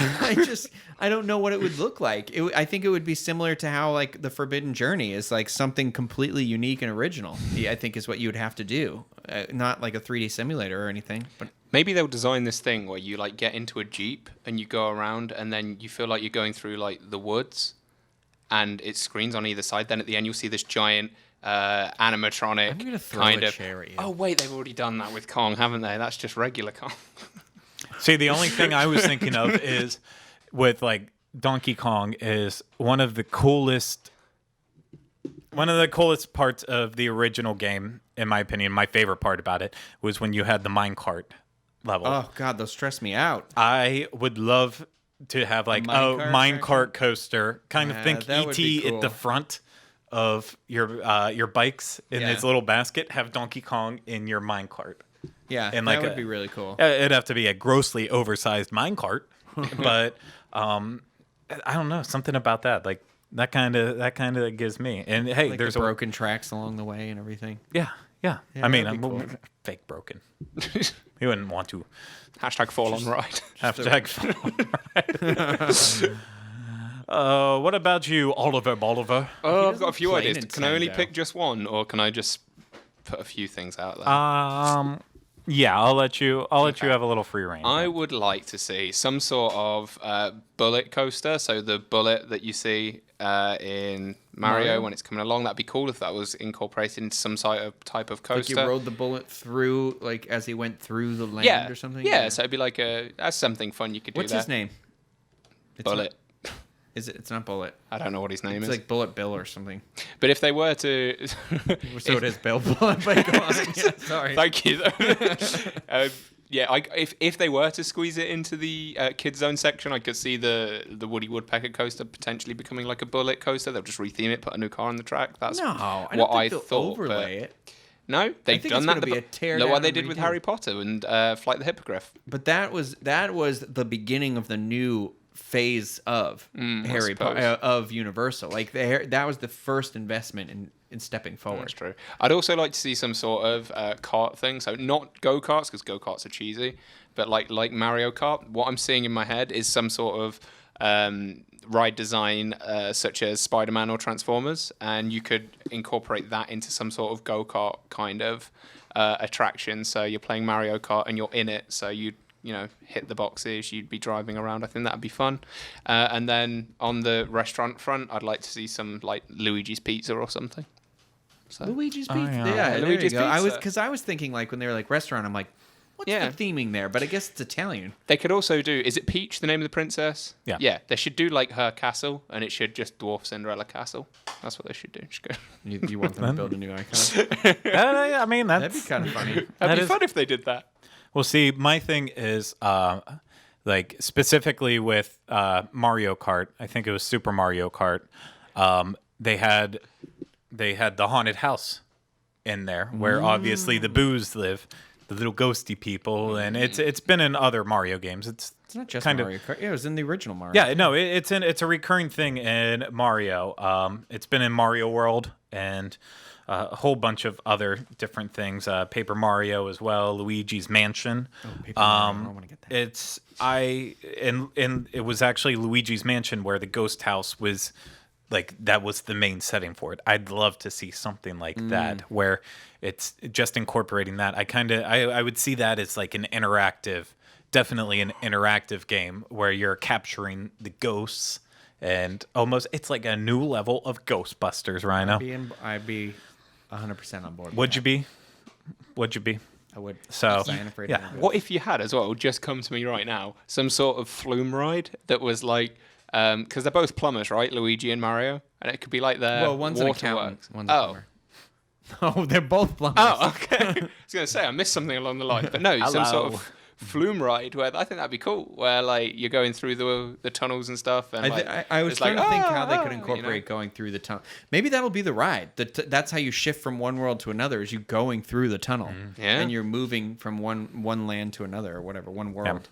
I don't know what it would look like. I think it would be similar to how like the Forbidden Journey is like something completely unique and original. I think is what you would have to do, not like a 3D simulator or anything. But Maybe they'll design this thing where you like get into a Jeep and you go around and then you feel like you're going through like the woods and it screens on either side. Then at the end you'll see this giant animatronic I'm gonna throw kind a of. chair at you. Oh wait, they've already done that with Kong, haven't they? That's just regular Kong. See, the only thing I was thinking of is with like Donkey Kong is one of the coolest parts of the original game, in my opinion. My favorite part about it was when you had the minecart level. oh god, those stress me out. I would love to have like a minecart minecart coaster. Kind of Yeah, think that would be ET at the cool. front of your bikes in Yeah. its little basket. Have Donkey Kong in your minecart. Yeah, And that like would a- be really cool. It'd have to be a grossly oversized minecart, but I don't know, something about that, like that kind of gives me. And hey, Like there's the broken tracks along the way and everything. yeah. I mean, that'd be cool. fake broken. You wouldn't want to Hashtag fall on ride. hashtag. What about you, Oliver Bolivar? Oh, I've got a few play ideas. Can I only Nintendo. pick just one, or can I just put a few things out there? Yeah, I'll let you have a little free reign. I would like to see some sort of bullet coaster. So the bullet that you see in Mario when it's coming along, that'd be cool if that was incorporated into some type of Like coaster. you rode the bullet through, like as he went through the land or something. Yeah, so it'd be like that's something fun you could do. What's his name? It's Bullet. not- is it? It's not Bullet. I don't know what his name It's is. like Bullet Bill or something. But if they were to, So it is Bill Bullet. But go on. Yeah, sorry. thank you. If they were to squeeze it into the kids zone section, I could see the Woody Woodpecker coaster potentially becoming like a bullet coaster. They'll just retheme it, put a new car on the track. That's No, I don't what think I they'll thought. overlay but it. no, they've think done it's that. gonna be a tear Look down what they and did with redo. Harry Potter and Flight the Hippogriff. But that was the beginning of the new phase of Harry suppose. Potter of Universal. Like that was the first investment in stepping forward. That's true. I'd also like to see some sort of kart thing. So not go karts because go karts are cheesy, but like Mario Kart. What I'm seeing in my head is some sort of ride design such as Spider-Man or Transformers, and you could incorporate that into some sort of go kart kind of attraction. So you're playing Mario Kart and you're in it. So you hit the boxes, you'd be driving around. I think that'd be fun. And then on the restaurant front, I'd like to see some like Luigi's Pizza or something. So Luigi's Pizza. yeah. Yeah, there Luigi's you go. Pizza. I was thinking like when they were like restaurant, I'm like, what's Yeah. the theming there? But I guess it's Italian. they could also do. Is it Peach, the name of the princess? Yeah. Yeah. They should do like her castle, and it should just dwarf Cinderella Castle. That's what they should do. Just go. You want them to build a new icon? I mean, That'd be kind of funny. That'd That be is- fun if they did that. well, see, my thing is like specifically with Mario Kart. I think it was Super Mario Kart. They had the haunted house in there where obviously the boos live. the little ghosty people, and it's been in other Mario games. It's not just kind Mario Kart. Yeah, it was in the original Mario. Yeah, no, it's a recurring thing in Mario. It's been in Mario World and a whole bunch of other different things. Paper Mario as well, Luigi's Mansion. Oh, Paper Mario. I want to get that. And it was actually Luigi's Mansion where the ghost house was like that was the main setting for it. I'd love to see something like that where it's just incorporating that. I would see that as like definitely an interactive game where you're capturing the ghosts and almost it's like a new level of Ghostbusters, Rhino. I'd be 100% on board. Would you be? I would. So, Yeah. What if you had as well, just come to me right now, some sort of flume ride that was like, because they're both plumbers, right? Luigi and Mario. And it could be like their one's an accountant. waterworks. One's a plumber. Oh, they're both plumbers. Oh, okay. I was going to say, I missed something along the line. But no, some sort of flume ride where I think that'd be cool, where like you're going through the tunnels and stuff. And I was trying to think how they could incorporate going through the tunnel. Maybe that'll be the ride. That's how you shift from one world to another, is you going through the tunnel. Yeah. And you're moving from one land to another or whatever, one world.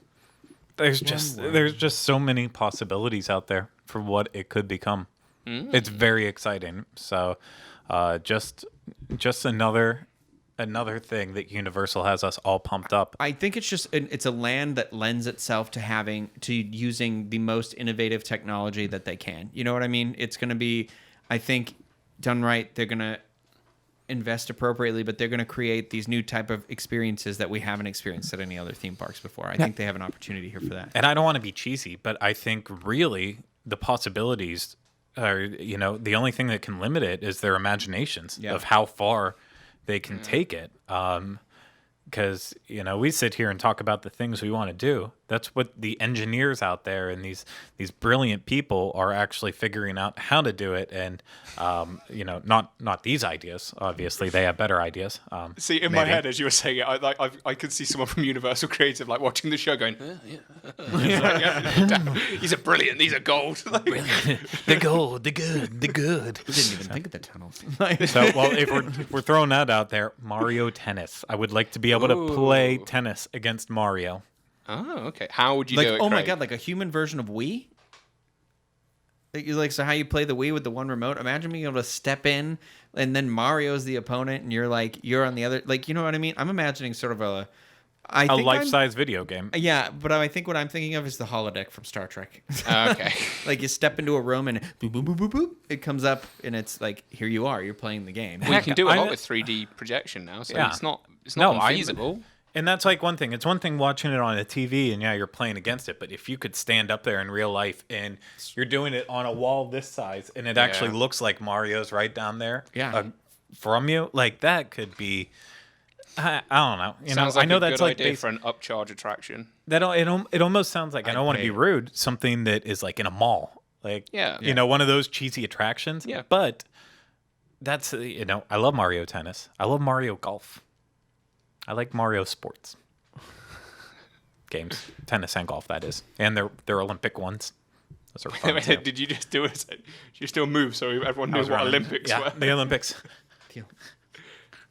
there's just so many possibilities out there for what it could become. It's very exciting. So, just another thing that Universal has us all pumped up. I think it's a land that lends itself to using the most innovative technology that they can. You know what I mean? It's going to be, I think, done right. They're going to invest appropriately, but they're going to create these new type of experiences that we haven't experienced at any other theme parks before. I think they have an opportunity here for that. And I don't want to be cheesy, but I think really the possibilities are, the only thing that can limit it is their imaginations of how far they can take it. Because, we sit here and talk about the things we want to do. That's what the engineers out there and these brilliant people are actually figuring out how to do it. And, not these ideas. Obviously, they have better ideas. See, in my head, as you were saying it, I could see someone from Universal Creative like watching the show going, these are brilliant, these are gold. The gold, the good, the good. We didn't even think of the tunnels. So, well, if we're throwing that out there, Mario Tennis. I would like to be able to play tennis against Mario. Oh, okay. How would you like, do it, oh my Craig? god, like a human version of Wii? So how you play the Wii with the one remote? Imagine being able to step in and then Mario's the opponent and you're on the other, you know what I mean? I'm imagining sort of a life-size video game. Yeah, but I think what I'm thinking of is the holodeck from Star Trek. Okay. Like you step into a room and boop, boop, boop, boop, boop, it comes up and it's like, here you are, you're playing the game. Well, you can do a lot with 3D projection now, so it's not unfeasible. And that's like one thing. It's one thing watching it on a TV and you're playing against it. But if you could stand up there in real life and you're doing it on a wall this size and it actually looks like Mario's right down there from you, like that could be, I don't know. Sounds like I know a that's good like idea for an upcharge attraction. It almost sounds like, I don't want to be rude, something that is like in a mall. Like, one of those cheesy attractions. Yeah. But that's, I love Mario Tennis. I love Mario Golf. I like Mario sports games, tennis and golf, that is, and they're Olympic ones. Those are fun too. Did you just do it? Did you still move so everyone knows what Olympics were? The Olympics.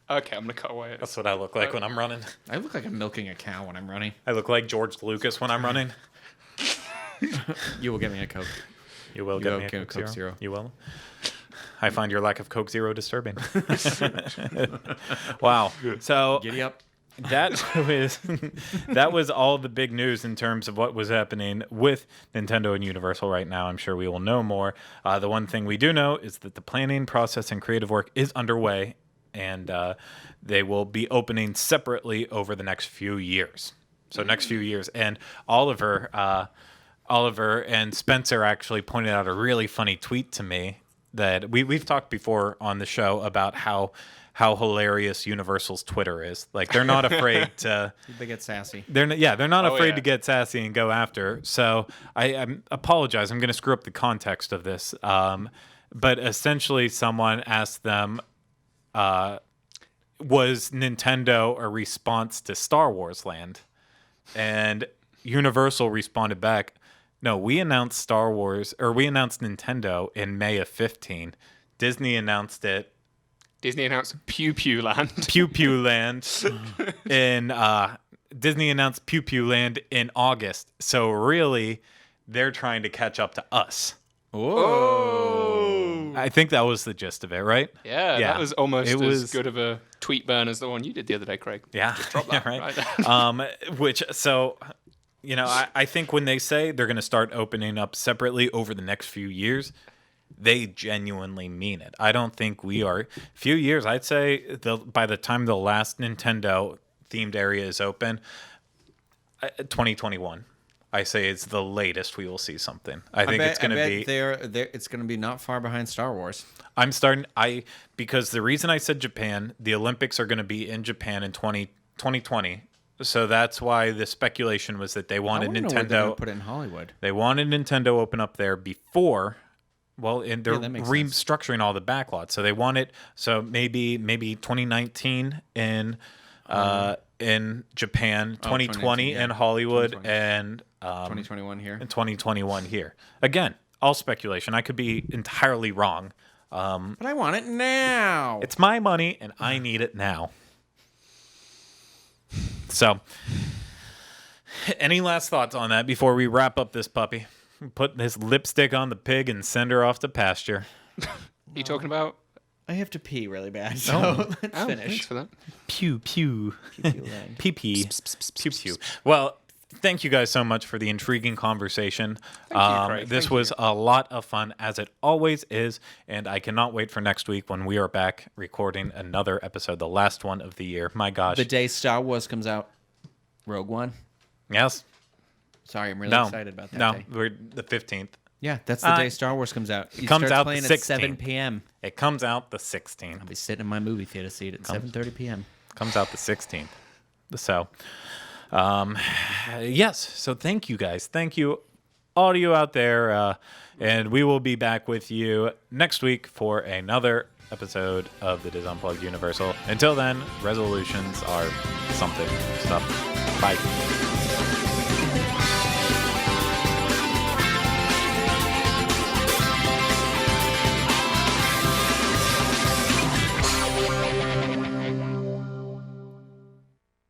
Okay, I'm gonna cut away. That's what I look like when I'm running. I look like I'm milking a cow when I'm running. I look like George Lucas when I'm running. You will get me a Coke. You will get me a Coke Zero. You will. I find your lack of Coke Zero disturbing. Wow. So Giddy up. that was all the big news in terms of what was happening with Nintendo and Universal right now. I'm sure we will know more. The one thing we do know is that the planning process and creative work is underway, and they will be opening separately over the next few years. So next few years. And Oliver and Spencer actually pointed out a really funny tweet to me that we've talked before on the show about how hilarious Universal's Twitter is. Like, they're not afraid to... They get sassy. They're not afraid to get sassy and go after. So I apologize. I'm going to screw up the context of this. But essentially, someone asked them, was Nintendo a response to Star Wars Land? And Universal responded back, no, we announced Nintendo in May of 2015. Disney announced it Disney announced Pew Pew Land. Pew Pew Land in Disney announced Pew Pew Land in August. So really, they're trying to catch up to us. Oh. I think that was the gist of it, right? Yeah, that was almost as good of a tweet burn as the one you did the other day, Craig. Yeah, Just drop that right. right. I think when they say they're going to start opening up separately over the next few years, they genuinely mean it. I don't think we are. Few years, I'd say by the time the last Nintendo themed area is open, 2021. I say it's the latest we will see something. I think it's going to be. It's going to be not far behind Star Wars. Because the reason I said Japan, the Olympics are going to be in Japan in 2020. So that's why the speculation was that they wanted Nintendo put it in Hollywood. They wanted Nintendo open up there before. Well, and they're restructuring all the backlots. So they want it. So maybe 2019 in Japan, 2020 in Hollywood, 2020. And 2021 here. And 2021 here. Again, all speculation. I could be entirely wrong. But I want it now. It's my money, and I need it now. So, any last thoughts on that before we wrap up this puppy? Put this lipstick on the pig and send her off to pasture. You talking about? I have to pee really bad, so let's finish. Thanks for that. Pew, pew. Pew-pew-land. Pee-pee. Pew-pew. Well, thank you guys so much for the intriguing conversation. Thank you, Craig. This was a lot of fun, as it always is, and I cannot wait for next week when we are back recording another episode, the last one of the year. My gosh. The day Star Wars comes out. Rogue One. Yes. Sorry, I'm really excited about that day. We're the 15th. Yeah, that's the day Star Wars comes out. It comes out playing the 16th. at 7 p.m. It comes out the 16th. I'll be sitting in my movie theater seat at 7:30 p.m. Comes out the 16th. So, yes. So thank you guys. Thank you, audio out there. And we will be back with you next week for another episode of the Diz Unplugged Universal. Until then, resolutions are something. Stuff. Bye.